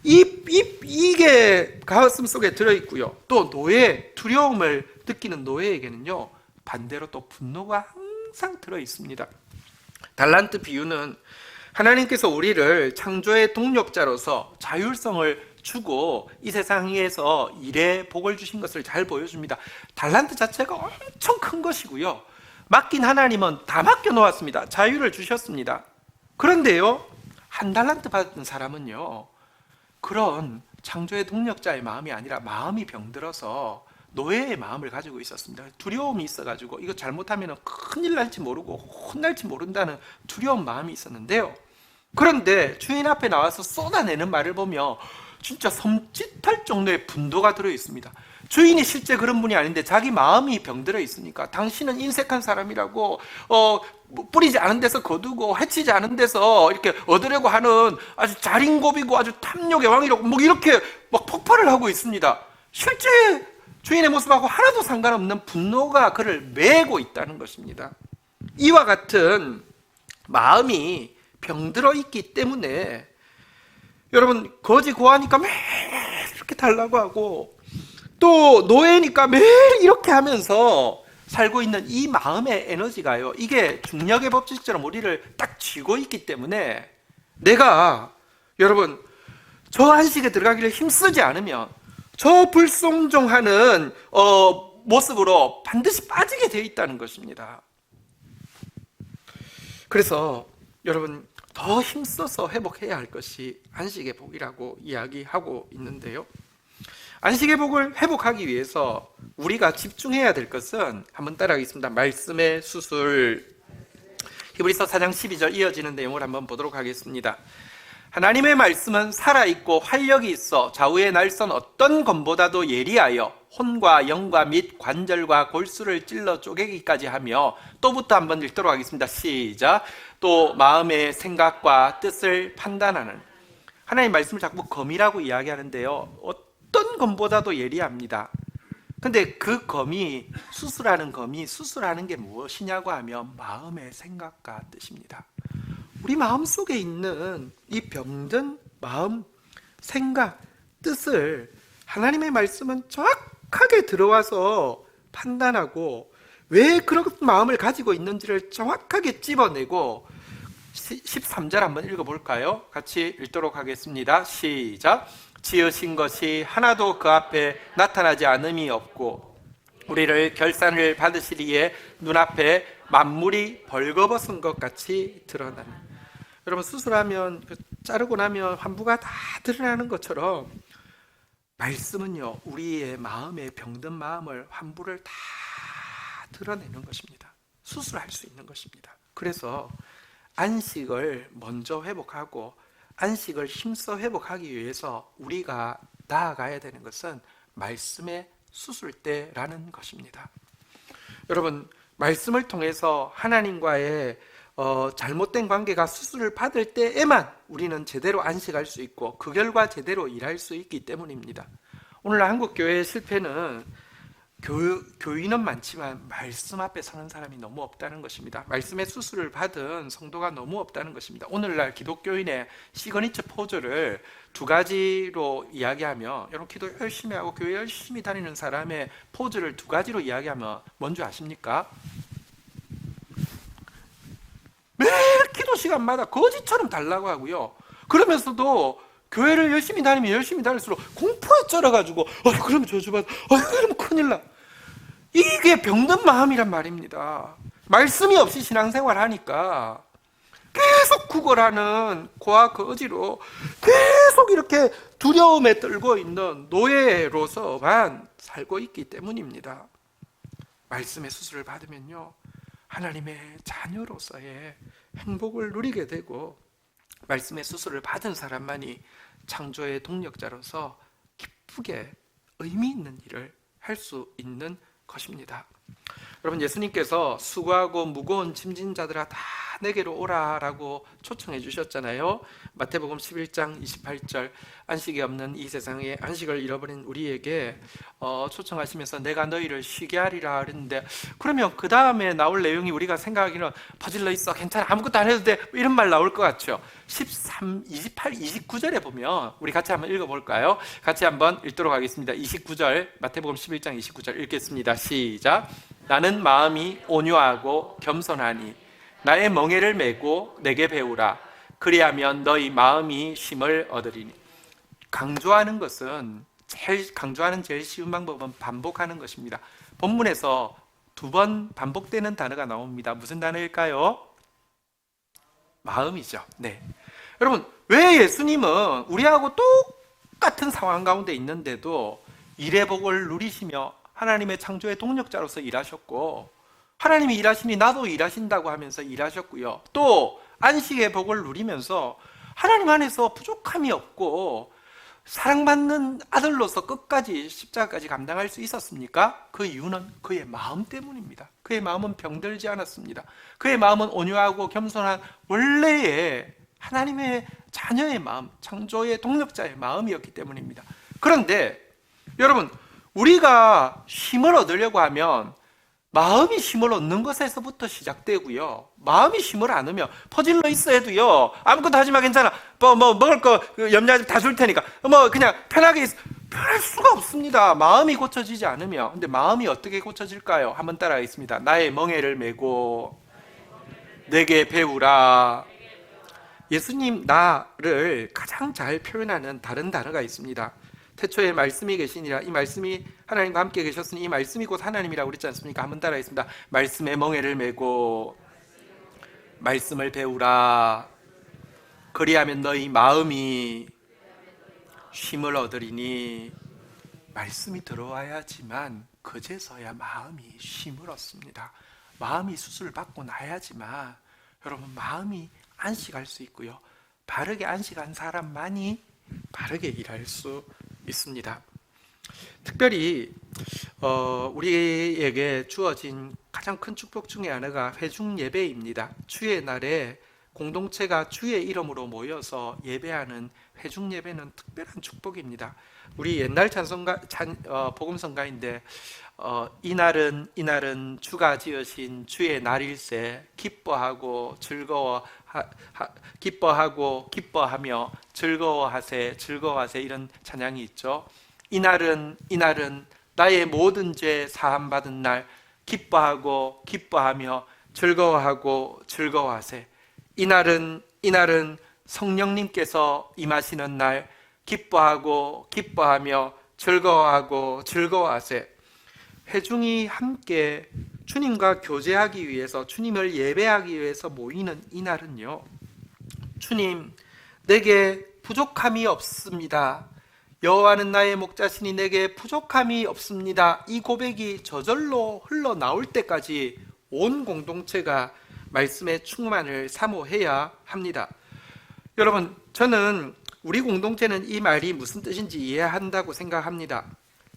[SPEAKER 1] 이게 가슴 속에 들어있고요. 또 노예, 두려움을 느끼는 노예에게는요, 반대로 또 분노가 항상 들어있습니다. 달란트 비유는 하나님께서 우리를 창조의 동력자로서 자율성을 주고 이 세상에서 일에 복을 주신 것을 잘 보여줍니다. 달란트 자체가 엄청 큰 것이고요. 맡긴 하나님은 다 맡겨놓았습니다. 자유를 주셨습니다. 그런데요, 1달란트 받은 사람은요, 그런 창조의 동력자의 마음이 아니라 마음이 병들어서 노예의 마음을 가지고 있었습니다. 두려움이 있어가지고 이거 잘못하면 큰일 날지 모르고 혼날지 모른다는 두려운 마음이 있었는데요. 그런데 주인 앞에 나와서 쏟아내는 말을 보며 진짜 섬찟할 정도의 분도가 들어있습니다. 주인이 실제 그런 분이 아닌데 자기 마음이 병들어 있으니까 당신은 인색한 사람이라고 뿌리지 않은 데서 거두고 해치지 않은 데서 이렇게 얻으려고 하는 아주 자린고비고 아주 탐욕의 왕이라고 이렇게 폭발을 하고 있습니다. 실제 주인의 모습하고 하나도 상관없는 분노가 그를 메고 있다는 것입니다. 이와 같은 마음이 병들어 있기 때문에 여러분, 거지 고아니까 매일 이렇게 달라고 하고 또 노예니까 매일 이렇게 하면서 살고 있는 이 마음의 에너지가요, 이게 중력의 법칙처럼 우리를 딱 쥐고 있기 때문에 내가 여러분 저 안식에 들어가기를 힘쓰지 않으면 저 불순종하는 모습으로 반드시 빠지게 되어 있다는 것입니다. 그래서 여러분, 더 힘써서 회복해야 할 것이 안식의 복이라고 이야기하고 있는데요. 안식의 복을 회복하기 위해서 우리가 집중해야 될 것은 한번 따라하겠습니다. 말씀의 수술. 히브리서 4장 12절 이어지는 내용을 한번 보도록 하겠습니다. 하나님의 말씀은 살아있고 활력이 있어 좌우의 날선 어떤 검보다도 예리하여 혼과 영과 및 관절과 골수를 찔러 쪼개기까지 하며, 또부터 한번 읽도록 하겠습니다. 시작. 또 마음의 생각과 뜻을 판단하는. 하나님 말씀을 자꾸 검이라고 이야기하는데요, 어떤 검보다도 예리합니다. 근데 그 검이, 수술하는 검이 수술하는 게 무엇이냐고 하면 마음의 생각과 뜻입니다. 우리 마음속에 있는 이 병든 마음, 생각, 뜻을 하나님의 말씀은 정확하게 들어와서 판단하고, 왜 그런 마음을 가지고 있는지를 정확하게 찝어내고, 13절 한번 읽어볼까요? 같이 읽도록 하겠습니다. 시작. 지으신 것이 하나도 그 앞에 나타나지 않음이 없고 우리를 결산을 받으시리에 눈앞에 만물이 벌거벗은 것 같이 드러나는. 여러분, 수술하면 자르고 나면 환부가 다 드러나는 것처럼 말씀은요, 우리의 마음에 병든 마음을, 환부를 다 드러내는 것입니다. 수술할 수 있는 것입니다. 그래서 안식을 먼저 회복하고 안식을 힘써 회복하기 위해서 우리가 나아가야 되는 것은 말씀의 수술대라는 것입니다. 여러분, 말씀을 통해서 하나님과의 잘못된 관계가 수술을 받을 때에만 우리는 제대로 안식할 수 있고 그 결과 제대로 일할 수 있기 때문입니다. 오늘 한국 교회의 실패는 교인은 많지만 말씀 앞에 서는 사람이 너무 없다는 것입니다. 말씀의 수술을 받은 성도가 너무 없다는 것입니다. 오늘날 기독교인의 시그니처 포즈를 두 가지로 이야기하며, 여러분, 기도 열심히 하고 교회 열심히 다니는 사람의 포즈를 두 가지로 이야기하면 뭔지 아십니까? 매일 기도 시간마다 거지처럼 달라고 하고요, 그러면서도 교회를 열심히 다니면 열심히 다닐수록 공포에 쩔어가지고 그러면 저주받아, 그러면 큰일 나. 이게 병든 마음이란 말입니다. 말씀이 없이 신앙생활 하니까 계속 구걸하는 고와 거지로 계속 이렇게 두려움에 떨고 있는 노예로서만 살고 있기 때문입니다. 말씀의 수술을 받으면요, 하나님의 자녀로서의 행복을 누리게 되고, 말씀의 수술을 받은 사람만이 창조의 동력자로서 기쁘게 의미 있는 일을 할 수 있는 것입니다. 여러분, 예수님께서 수고하고 무거운 짐진 자들아 다 내게로 오라라고 초청해 주셨잖아요. 마태복음 11장 28절, 안식이 없는 이 세상에 안식을 잃어버린 우리에게 초청하시면서 내가 너희를 쉬게 하리라 그랬는데, 그러면 그 다음에 나올 내용이 우리가 생각하기는 퍼질러 있어, 괜찮아, 아무것도 안 해도 돼, 이런 말 나올 것 같죠. 13, 28, 29절에 보면 우리 같이 한번 읽어볼까요? 같이 한번 읽도록 하겠습니다. 29절, 마태복음 11장 29절 읽겠습니다. 시작. 나는 마음이 온유하고 겸손하니 나의 멍에를 메고 내게 배우라. 그리하면 너희 마음이 쉼을 얻으리니. 강조하는 것은, 강조하는 제일 쉬운 방법은 반복하는 것입니다. 본문에서 두 번 반복되는 단어가 나옵니다. 무슨 단어일까요? 마음이죠. 네. 여러분, 왜 예수님은 우리하고 똑같은 상황 가운데 있는데도 일의 복을 누리시며 하나님의 창조의 동력자로서 일하셨고, 하나님이 일하시니 나도 일하신다고 하면서 일하셨고요, 또 안식의 복을 누리면서 하나님 안에서 부족함이 없고 사랑받는 아들로서 끝까지 십자가까지 감당할 수 있었습니까? 그 이유는 그의 마음 때문입니다. 그의 마음은 병들지 않았습니다. 그의 마음은 온유하고 겸손한 원래의 하나님의 자녀의 마음, 창조의 동력자의 마음이었기 때문입니다. 그런데 여러분, 우리가 힘을 얻으려고 하면 마음이 힘을 얻는 것에서부터 시작되고요, 마음이 힘을 안 얻으면 퍼질러 있어 해도요, 아무것도 하지 마, 괜찮아, 뭐 먹을 거 염려하지 다 줄 테니까 그냥 편하게 있어, 편할 수가 없습니다. 마음이 고쳐지지 않으면. 근데 마음이 어떻게 고쳐질까요? 한번 따라하겠습니다. 나의 멍에를 메고 내게 배우라. 예수님 나를 가장 잘 표현하는 다른 단어가 있습니다. 태초에 말씀이 계시니라. 이 말씀이 하나님과 함께 계셨으니 이 말씀이 곧 하나님이라고 그랬지 않습니까? 한번 따라하겠습니다. 말씀에 멍에를 메고 말씀을 배우라. 그리하면 너희 마음이 쉼을 얻으리니. 말씀이 들어와야지만 그제서야 마음이 쉼을 얻습니다. 마음이 수술을 받고 나야지만 여러분, 마음이 안식할 수 있고요, 바르게 안식한 사람만이 바르게 일할 수 있습니다. 특별히 우리에게 주어진 가장 큰 축복 중에 하나가 회중 예배입니다. 주의 날에 공동체가 주의 이름으로 모여서 예배하는 회중 예배는 특별한 축복입니다. 우리 옛날 복음성가인데 이날은 주가 지으신 주의 날일세 기뻐하고 기뻐하며 즐거워하세 이런 찬양이 있죠. 이날은 나의 모든 죄 사함 받은 날 기뻐하며 즐거워하세. 이날은 성령님께서 임하시는 날 기뻐하며 즐거워하세. 회중이 함께 주님과 교제하기 위해서, 주님을 예배하기 위해서 모이는 이 날은요, 주님, 내게 부족함이 없습니다. 여호와는 나의 목자시니 내게 부족함이 없습니다. 이 고백이 저절로 흘러나올 때까지 온 공동체가 말씀의 충만을 사모해야 합니다. 여러분, 저는 우리 공동체는 이 말이 무슨 뜻인지 이해한다고 생각합니다.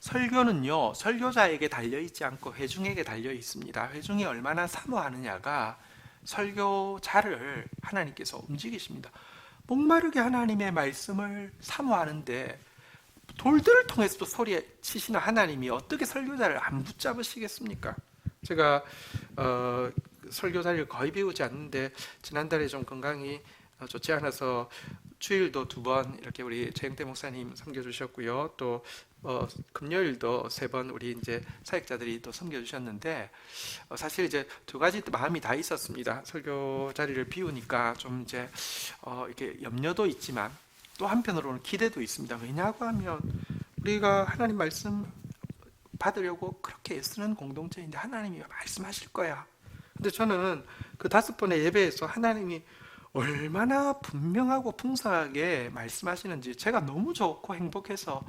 [SPEAKER 1] 설교는요, 설교자에게 달려있지 않고 회중에게 달려있습니다. 회중이 얼마나 사모하느냐가 설교자를 하나님께서 움직이십니다. 목마르게 하나님의 말씀을 사모하는데 돌들을 통해서도 소리치시는 하나님이 어떻게 설교자를 안 붙잡으시겠습니까? 제가 설교자를 거의 배우지 않는데 지난달에 좀 건강이 좋지 않아서 주일도 2번 이렇게 우리 최영태 목사님 섬겨주셨고요. 또 금요일도 3번 우리 이제 사역자들이 또 섬겨주셨는데 사실 이제 2가지 마음이 다 있었습니다. 설교 자리를 비우니까 좀 이제 이렇게 염려도 있지만 또 한편으로는 기대도 있습니다. 왜냐고 하면 우리가 하나님 말씀 받으려고 그렇게 애쓰는 공동체인데 하나님이 말씀하실 거야. 근데 저는 그 5번의 예배에서 하나님이 얼마나 분명하고 풍성하게 말씀하시는지 제가 너무 좋고 행복해서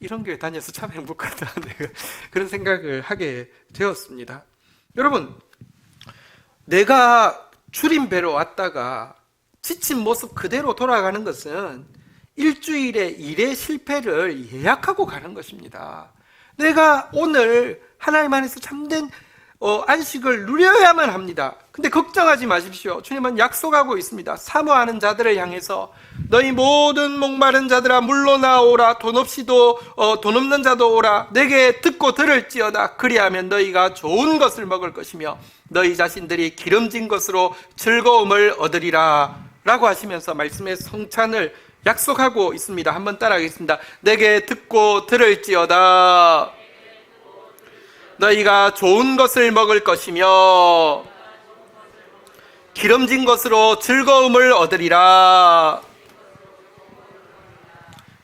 [SPEAKER 1] 이런 교회 다녀서 참 행복하다 그런 생각을 하게 되었습니다. 여러분, 내가 주림배로 왔다가 지친 모습 그대로 돌아가는 것은 일주일의 일의 실패를 예약하고 가는 것입니다. 내가 오늘 하나님 안에서 참된 안식을 누려야만 합니다. 근데 걱정하지 마십시오. 주님은 약속하고 있습니다. 사모하는 자들을 향해서 너희 모든 목마른 자들아 물러나오라. 돈 없는 자도 오라. 내게 듣고 들을지어다. 그리하면 너희가 좋은 것을 먹을 것이며 너희 자신들이 기름진 것으로 즐거움을 얻으리라 라고 하시면서 말씀의 성찬을 약속하고 있습니다. 한번 따라하겠습니다. 내게 듣고 들을지어다. 너희가 좋은 것을 먹을 것이며 기름진 것으로 즐거움을 얻으리라.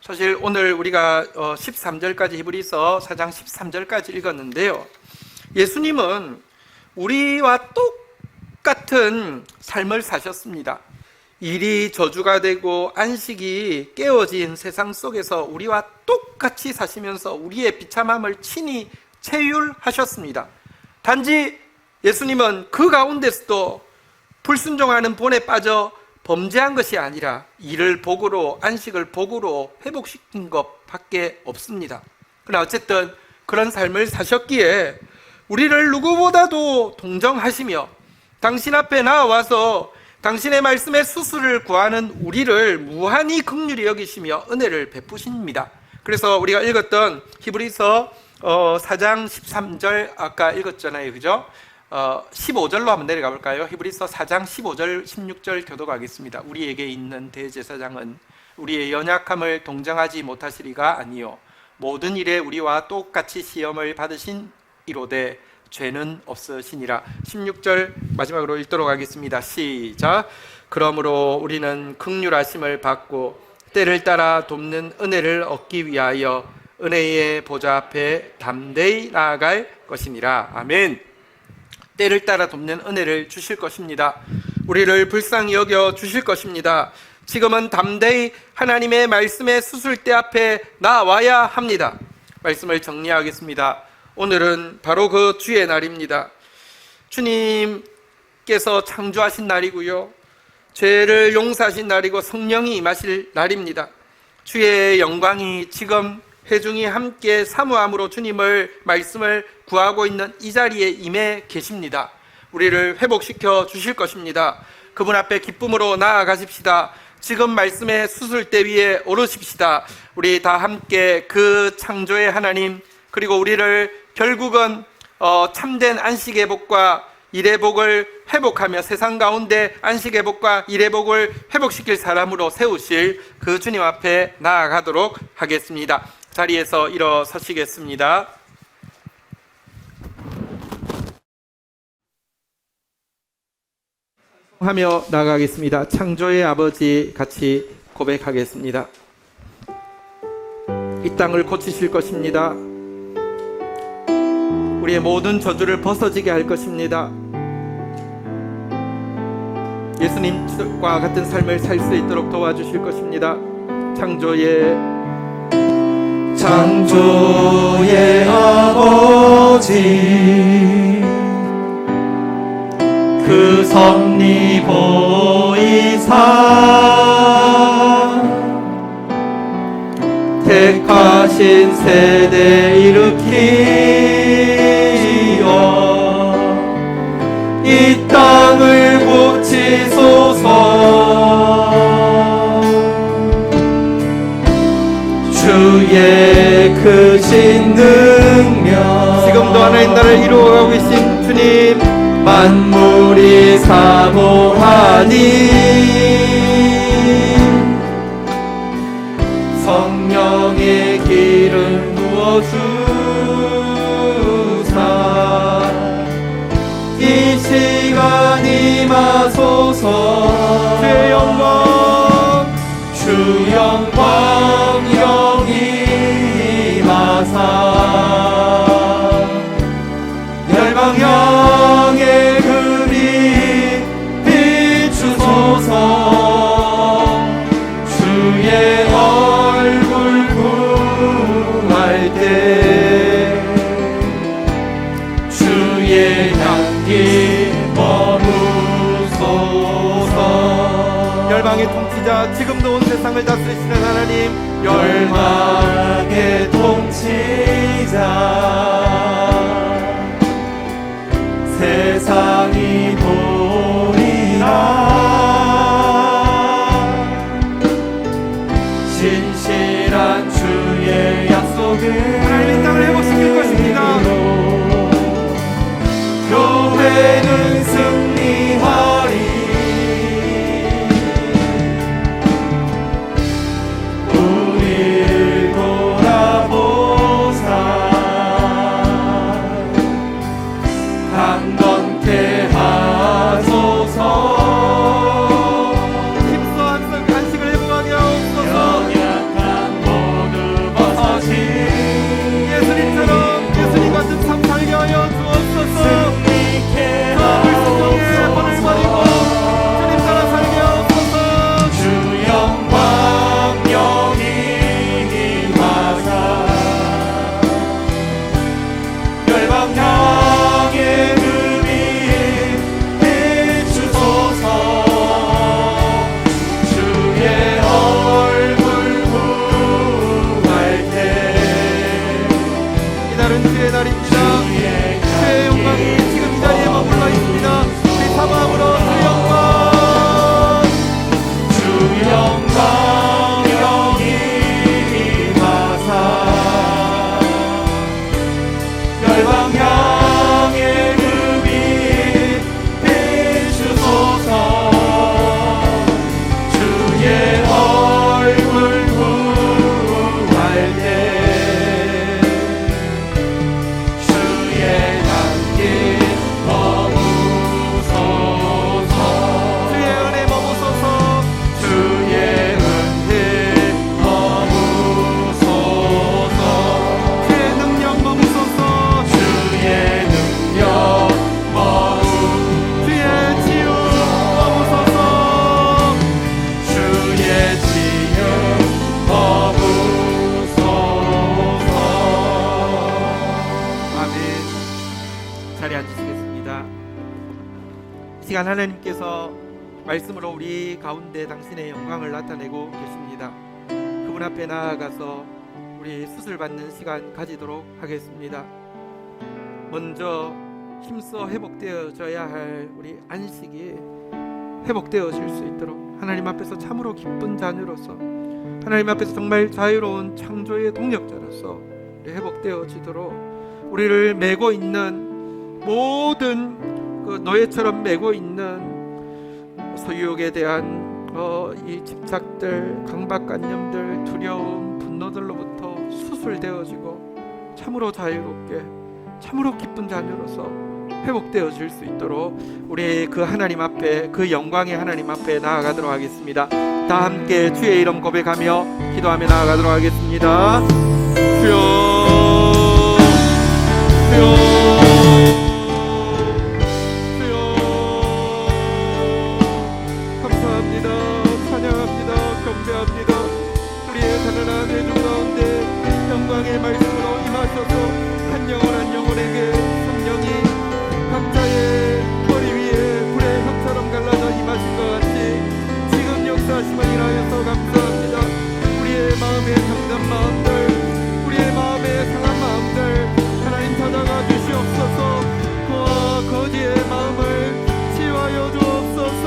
[SPEAKER 1] 사실 오늘 우리가 13절까지 히브리서 4장 13절까지 읽었는데요, 예수님은 우리와 똑같은 삶을 사셨습니다. 일이 저주가 되고 안식이 깨어진 세상 속에서 우리와 똑같이 사시면서 우리의 비참함을 친히 체휼하셨습니다. 단지 예수님은 그 가운데서도 불순종하는 본에 빠져 범죄한 것이 아니라 일을 복으로, 안식을 복으로 회복시킨 것밖에 없습니다. 그러나 어쨌든 그런 삶을 사셨기에 우리를 누구보다도 동정하시며 당신 앞에 나와서 당신의 말씀의 수수를 구하는 우리를 무한히 긍휼히 여기시며 은혜를 베푸십니다. 그래서 우리가 읽었던 히브리서 4장 13절 아까 읽었잖아요, 그죠? 15절로 한번 내려가 볼까요? 히브리서 4장 15절 16절 교독하겠습니다. 우리에게 있는 대제사장은 우리의 연약함을 동정하지 못하시리가 아니요 모든 일에 우리와 똑같이 시험을 받으신 이로되 죄는 없으시니라. 16절 마지막으로 읽도록 하겠습니다. 시작. 그러므로 우리는 긍휼하심을 받고 때를 따라 돕는 은혜를 얻기 위하여 은혜의 보좌 앞에 담대히 나아갈 것이니라. 아멘. 때를 따라 돕는 은혜를 주실 것입니다. 우리를 불쌍히 여겨 주실 것입니다. 지금은 담대히 하나님의 말씀의 수술대 앞에 나와야 합니다. 말씀을 정리하겠습니다. 오늘은 바로 그 주의 날입니다. 주님께서 창조하신 날이고요, 죄를 용서하신 날이고 성령이 임하실 날입니다. 주의 영광이 지금 회중이 함께 사모함으로 주님을 말씀을 구하고 있는 이 자리에 임해 계십니다. 우리를 회복시켜 주실 것입니다. 그분 앞에 기쁨으로 나아가십시다. 지금 말씀의 수술대 위에 오르십시다. 우리 다 함께 그 창조의 하나님, 그리고 우리를 결국은 참된 안식의 복과 일의 복을 회복하며 세상 가운데 안식의 복과 일의 복을 회복시킬 사람으로 세우실 그 주님 앞에 나아가도록 하겠습니다. 자리에서 일어서시겠습니다. 하며 나아가겠습니다. 창조의 아버지 같이 고백하겠습니다. 이 땅을 고치실 것입니다. 우리의 모든 저주를 벗어지게 할 것입니다. 예수님과 같은 삶을 살 수 있도록 도와주실 것입니다. 창조의
[SPEAKER 3] 아버지 그 섭리 보이사 택하신 세대 일으키어 이 땅을 고치소서. 주의 크신 능력
[SPEAKER 1] 지금도 하나님 나라를 이루어가고 계신 주님,
[SPEAKER 3] 만물이 사모하니 성령의 기름 부어주사 이 시간 임하소서.
[SPEAKER 1] 주의 영광,
[SPEAKER 3] 주 영광 영이 임하사 열방 향해 그리 비추소서. 주의 얼굴 구할 때 주의 향기 머무소서.
[SPEAKER 1] 열방의 통치자, 지금도 온 세상을 다스리시는 하나님,
[SPEAKER 3] 열방의 통치자 세상이 보리라. 신실한 주의 약속은
[SPEAKER 1] 하나님의 땅을 회복시킬 것입니다.
[SPEAKER 3] 교회는 승리하리. 우릴 돌아보사 강건케 하소서.
[SPEAKER 1] 힘써 한성 간식을 회복하게 하옵소서.
[SPEAKER 3] 연약한 모두 벗어진
[SPEAKER 1] 예수님처럼 예수님 같은 삶 살게 하여 주옵소서.
[SPEAKER 3] 승리케
[SPEAKER 1] 불순종의 벌을 버리고 주님 따라 살게 하옵소서.
[SPEAKER 3] 주 영광 영이 임하사 열방 향해 그리 비추소서. 주의 얼굴 구할 때
[SPEAKER 1] 이날은 주의 날입니다. 주의 영광이 지금 이 자리에 머물러 있습니다. 우리 사모함으로 주 영광,
[SPEAKER 3] 주 영광 영이 임하사 열방 향해 그빛 비추소서. 주의 얼굴 구할 때 주의 향기 머무소서.
[SPEAKER 1] 주의 은혜 머무소서.
[SPEAKER 3] 주의 은혜 머무소서.
[SPEAKER 1] 주의 능력 머무소서.
[SPEAKER 3] 주의 능력
[SPEAKER 1] 주의 치유 머무소서.
[SPEAKER 3] 주의 지혜 머무소서.
[SPEAKER 1] 아멘. 자리에 앉으시겠습니다. 이 시간 하나님께서 말씀으로 우리 가운데 당신의 영광을 나타내고 계십니다. 그분 앞에 나아가서 우리 수술 받는 시간 가지도록 하겠습니다. 먼저 힘써 회복되어져야 할 우리 안식이 회복되어질 수 있도록 하나님 앞에서 참으로 기쁜 자녀로서, 하나님 앞에서 정말 자유로운 창조의 동력자로서 우리 회복되어지도록 우리를 메고 있는 모든 그 노예처럼 메고 있는 소유욕에 대한 이 집착들, 강박관념들, 두려움, 분노들로부터 수술되어지고 참으로 자유롭게, 참으로 기쁜 자녀로서 회복되어질 수 있도록 우리 그 하나님 앞에, 그 영광의 하나님 앞에 나아가도록 하겠습니다. 다 함께 주의 이름 고백하며 기도하며 나아가도록 하겠습니다. 주여, 주여, 영광의 말씀으로 임하셔서 한 영혼 한 영혼에게 성령이 각자의 머리 위에 불의 혀처럼 갈라져 임하신 것 같이 지금 역사하심을 인하여서 감사합니다. 우리의 마음에 상한 마음들, 우리의 마음에 상한 마음들 하나님 찾아가 주시옵소서. 그와 거지의 마음을 치유하여 주옵소서.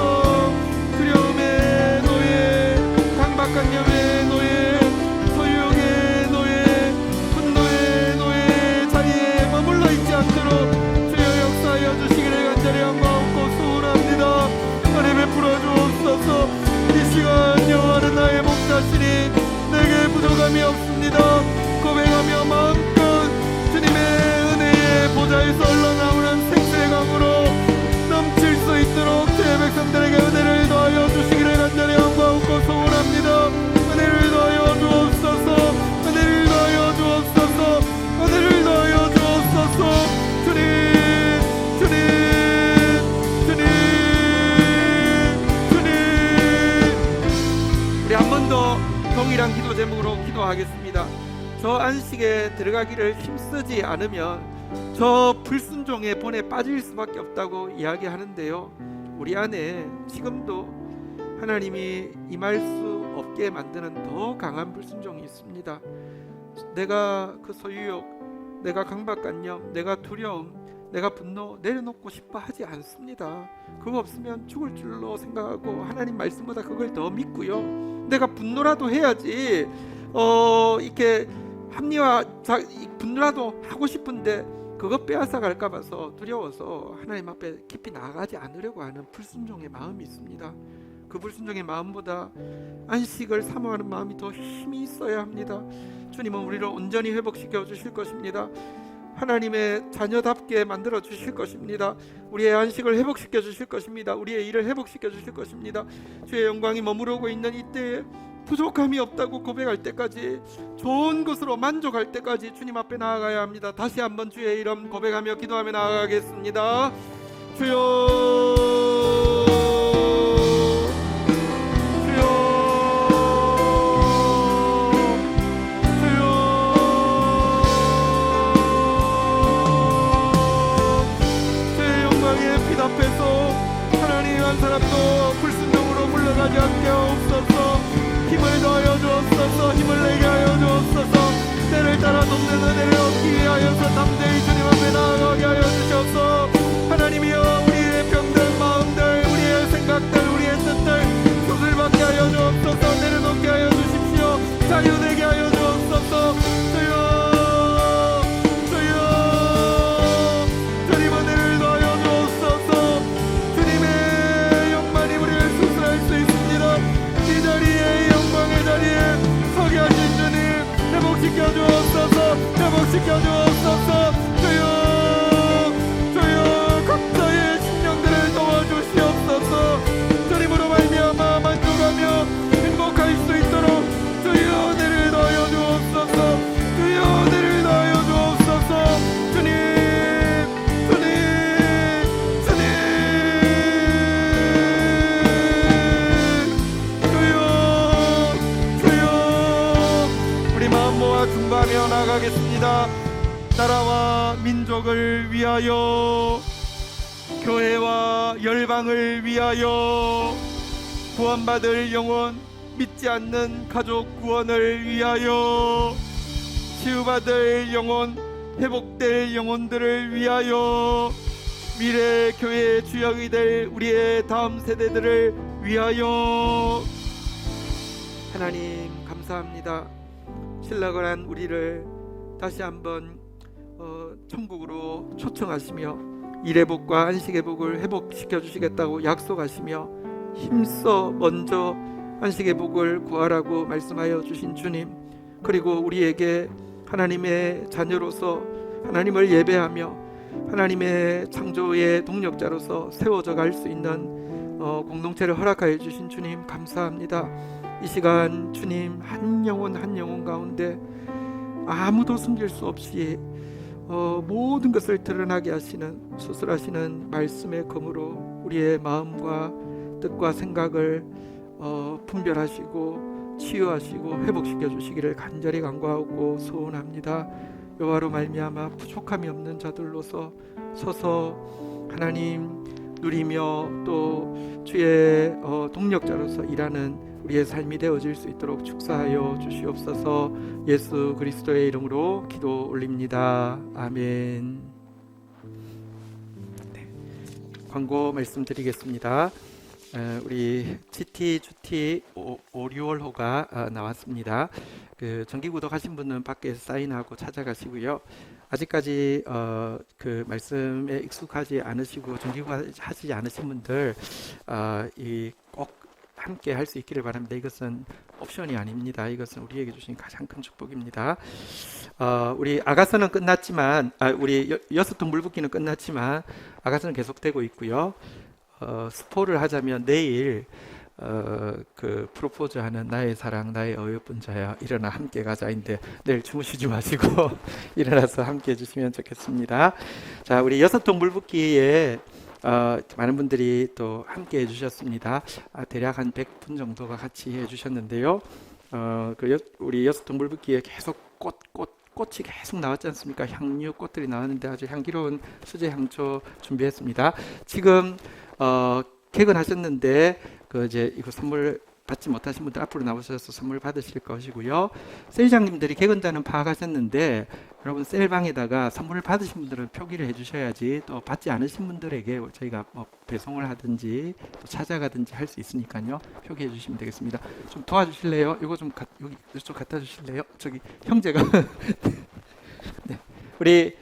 [SPEAKER 1] 두려움의 노예, 강박관념의 노예, 이 시간 여호와는 나의 목자시니 내게 부족함이 없습니다. 고백하며 마음껏 주님의 은혜의 보좌에서 흘러나오는 생수의 강으로 넘칠 수 있도록 주의 백성들에게 은혜를 더하여 주시기를 간절히 간구하고 소원합니다. 은혜를 더하여 주옵소서. 은혜를 더하여 주옵소서. 은혜를 더하여 주옵소서. 주님, 주님, 한 번 더 동일한 기도 제목으로 기도하겠습니다. 저 안식에 들어가기를 힘쓰지 않으면 저 불순종의 본에 빠질 수밖에 없다고 이야기하는데요, 우리 안에 지금도 하나님이 임할 수 없게 만드는 더 강한 불순종이 있습니다. 내가 그 소유욕, 내가 강박관념, 내가 두려움, 내가 분노 내려놓고 싶어 하지 않습니다. 그거 없으면 죽을 줄로 생각하고 하나님 말씀보다 그걸 더 믿고요, 내가 분노라도 해야지 이렇게 합리화, 분노라도 하고 싶은데 그거 빼앗아 갈까 봐서 두려워서 하나님 앞에 깊이 나아가지 않으려고 하는 불순종의 마음이 있습니다. 그 불순종의 마음보다 안식을 사모하는 마음이 더 힘이 있어야 합니다. 주님은 우리를 온전히 회복시켜 주실 것입니다. 하나님의 자녀답게 만들어 주실 것입니다. 우리의 안식을 회복시켜 주실 것입니다. 우리의 일을 회복시켜 주실 것입니다. 주의 영광이 머무르고 있는 이때에 부족함이 없다고 고백할 때까지, 좋은 것으로 만족할 때까지 주님 앞에 나아가야 합니다. 다시 한번 주의 이름 고백하며 기도하며 나아가겠습니다. 주여, 앞에서 하나님 한 사람도 불순종으로 물러가지 않게 하옵소서. 힘을 더하여 주옵소서. 힘을 내게 하여 주옵소서. 때를 따라 돕는 은혜를 얻기 위하여서 담대히 주님 앞에 나아가게 하여 주셔서 하나님이여, 우리의 병든 마음들, 우리의 생각들, 우리의 뜻들 수술받게 하여 주옵소서. 내려놓게 하여 주십시오. 자유되게 하여 주옵소서. 주여, 회복시켜 주옵소서. 회복시켜 주옵소서. 주여, 주여, 각자의 심령들을 도와주시옵소서. 주님으로 말미암아 만족하며 행복할 수 있도록 주여 은혜를 더하여 주옵소서. 주여 은혜를 더하여 주옵소서. 주님, 주님, 주님, 주여, 주여. 우리 마음 모아 중보하며 나가겠습니다. 나라와 민족을 위하여, 교회와 열방을 위하여, 구원받을 영혼, 믿지 않는 가족 구원을 위하여, 치유받을 영혼, 회복될 영혼들을 위하여, 미래 교회의 주역이 될 우리의 다음 세대들을 위하여. 하나님 감사합니다. 신락을 한 우리를 다시 한번 천국으로 초청하시며 일의 복과 안식의 복을 회복시켜 주시겠다고 약속하시며 힘써 먼저 안식의 복을 구하라고 말씀하여 주신 주님, 그리고 우리에게 하나님의 자녀로서 하나님을 예배하며 하나님의 창조의 동력자로서 세워져 갈 수 있는 공동체를 허락하여 주신 주님 감사합니다. 이 시간 주님 한 영혼 한 영혼 가운데 아무도 숨길 수 없이 모든 것을 드러나게 하시는 수술하시는 말씀의 검으로 우리의 마음과 뜻과 생각을 분별하시고 치유하시고 회복시켜 주시기를 간절히 간구하고 소원합니다. 여호와로 말미암아 부족함이 없는 자들로서 서서 하나님 누리며 또 주의 동력자로서 일하는 우리의 삶이 되어질 수 있도록 축사하여 주시옵소서. 예수 그리스도의 이름으로 기도 올립니다. 아멘. 네, 광고 말씀드리겠습니다. 우리 GT, GT 5, 6월호가 나왔습니다. 그 정기구독 하신 분은 밖에 사인하고 찾아가시고요. 아직까지 그 말씀에 익숙하지 않으시고 정기구독 하시지 않으신 분들 꼭 함께 할 수 있기를 바랍니다. 이것은 옵션이 아닙니다. 이것은 우리에게 주신 가장 큰 축복입니다. 우리 아가서는 끝났지만 우리 여섯통 물붓기는 끝났지만 아가서는 계속되고 있고요. 스포를 하자면 내일 그 프로포즈하는 나의 사랑 나의 어여쁜 자야 일어나 함께 가자인데 내일 주무시지 마시고 일어나서 함께 해주시면 좋겠습니다. 자, 우리 여섯통 물붓기에 많은 분들이 또 함께 해주셨습니다. 대략 한 100분 정도가 같이 해주셨는데요. 우리 여섯통 물붓기에 계속 꽃이 계속 나왔지 않습니까? 향유 꽃들이 나왔는데 아주 향기로운 수제 향초 준비했습니다. 지금 개근하셨는데 이제 이거 선물 받지 못하신 분들 앞으로 나오셔서 선물 받으실 것이고요. 셀장님들이 개근자는 파악하셨는데 여러분 셀방에다가 선물을 받으신 분들은 표기를 해주셔야지 또 받지 않으신 분들에게 저희가 뭐 배송을 하든지 또 찾아가든지 할 수 있으니까요. 표기해 주시면 되겠습니다. 좀 도와주실래요? 이거 좀 여기 좀 갖다 주실래요? 저기 형제가 네. 우리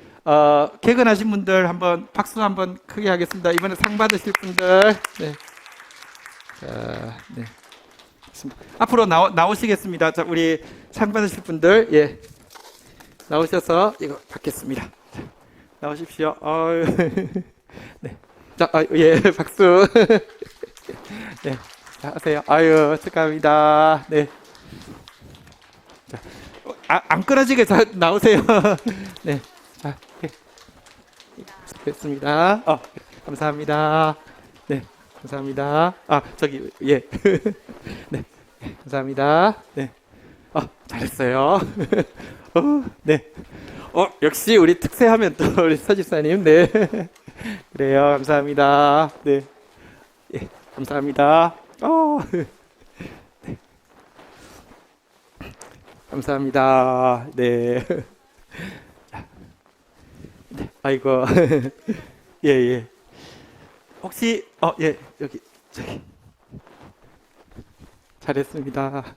[SPEAKER 1] 개근하신 분들 한번 박수 한번 크게 하겠습니다. 이번에 상 받으실 분들 네. 자, 네. 앞으로 나오시겠습니다. 자, 우리 상 받으실 분들 예 나오셔서 이거 받겠습니다. 자, 나오십시오. 네, 자, 예 박수. 네, 자, 하세요. 아유 축하합니다. 네, 자, 안 끊어지게 자, 나오세요. 네, 자, 예. 됐습니다. 감사합니다. 네. 감사합니다. 저기 예. 네. 감사합니다. 네. 잘했어요. 네. 역시 우리 특세하면 또 우리 서집사님. 네. 그래요. 감사합니다. 네. 예. 감사합니다. 네. 감사합니다. 네. 네. 아이고. 예, 예. 혹시 예 여기 저기 잘했습니다.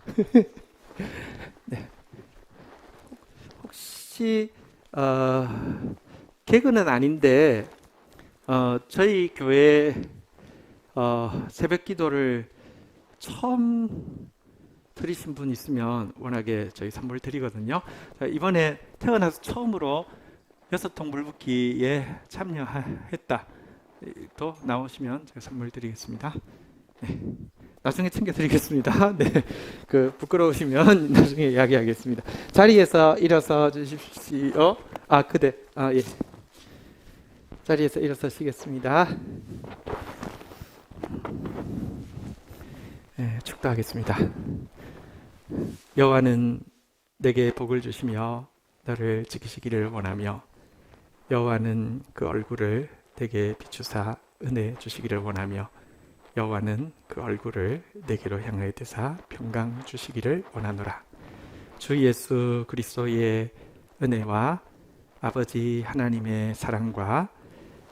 [SPEAKER 1] 네. 혹시 개그는 아닌데 저희 교회 새벽 기도를 처음 들으신 분 있으면 워낙에 저희 선물 드리거든요. 자, 이번에 태어나서 처음으로 여섯통 물붓기에 참여했다. 또 나오시면 제가 선물 드리겠습니다. 네. 나중에 챙겨드리겠습니다. 네, 부끄러우시면 나중에 이야기하겠습니다. 자리에서 일어서 주십시오. 예. 자리에서 일어서시겠습니다. 네, 축도하겠습니다. 여호와는 내게 복을 주시며 너를 지키시기를 원하며 여호와는 그 얼굴을 내게 비추사 은혜 주시기를 원하며 여호와는 그 얼굴을 내게로 향하여 드사 평강 주시기를 원하노라. 주 예수 그리스도의 은혜와 아버지 하나님의 사랑과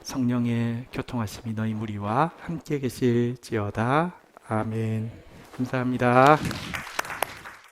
[SPEAKER 1] 성령의 교통하심이 너희 무리와 함께 계실지어다. 아멘. 감사합니다.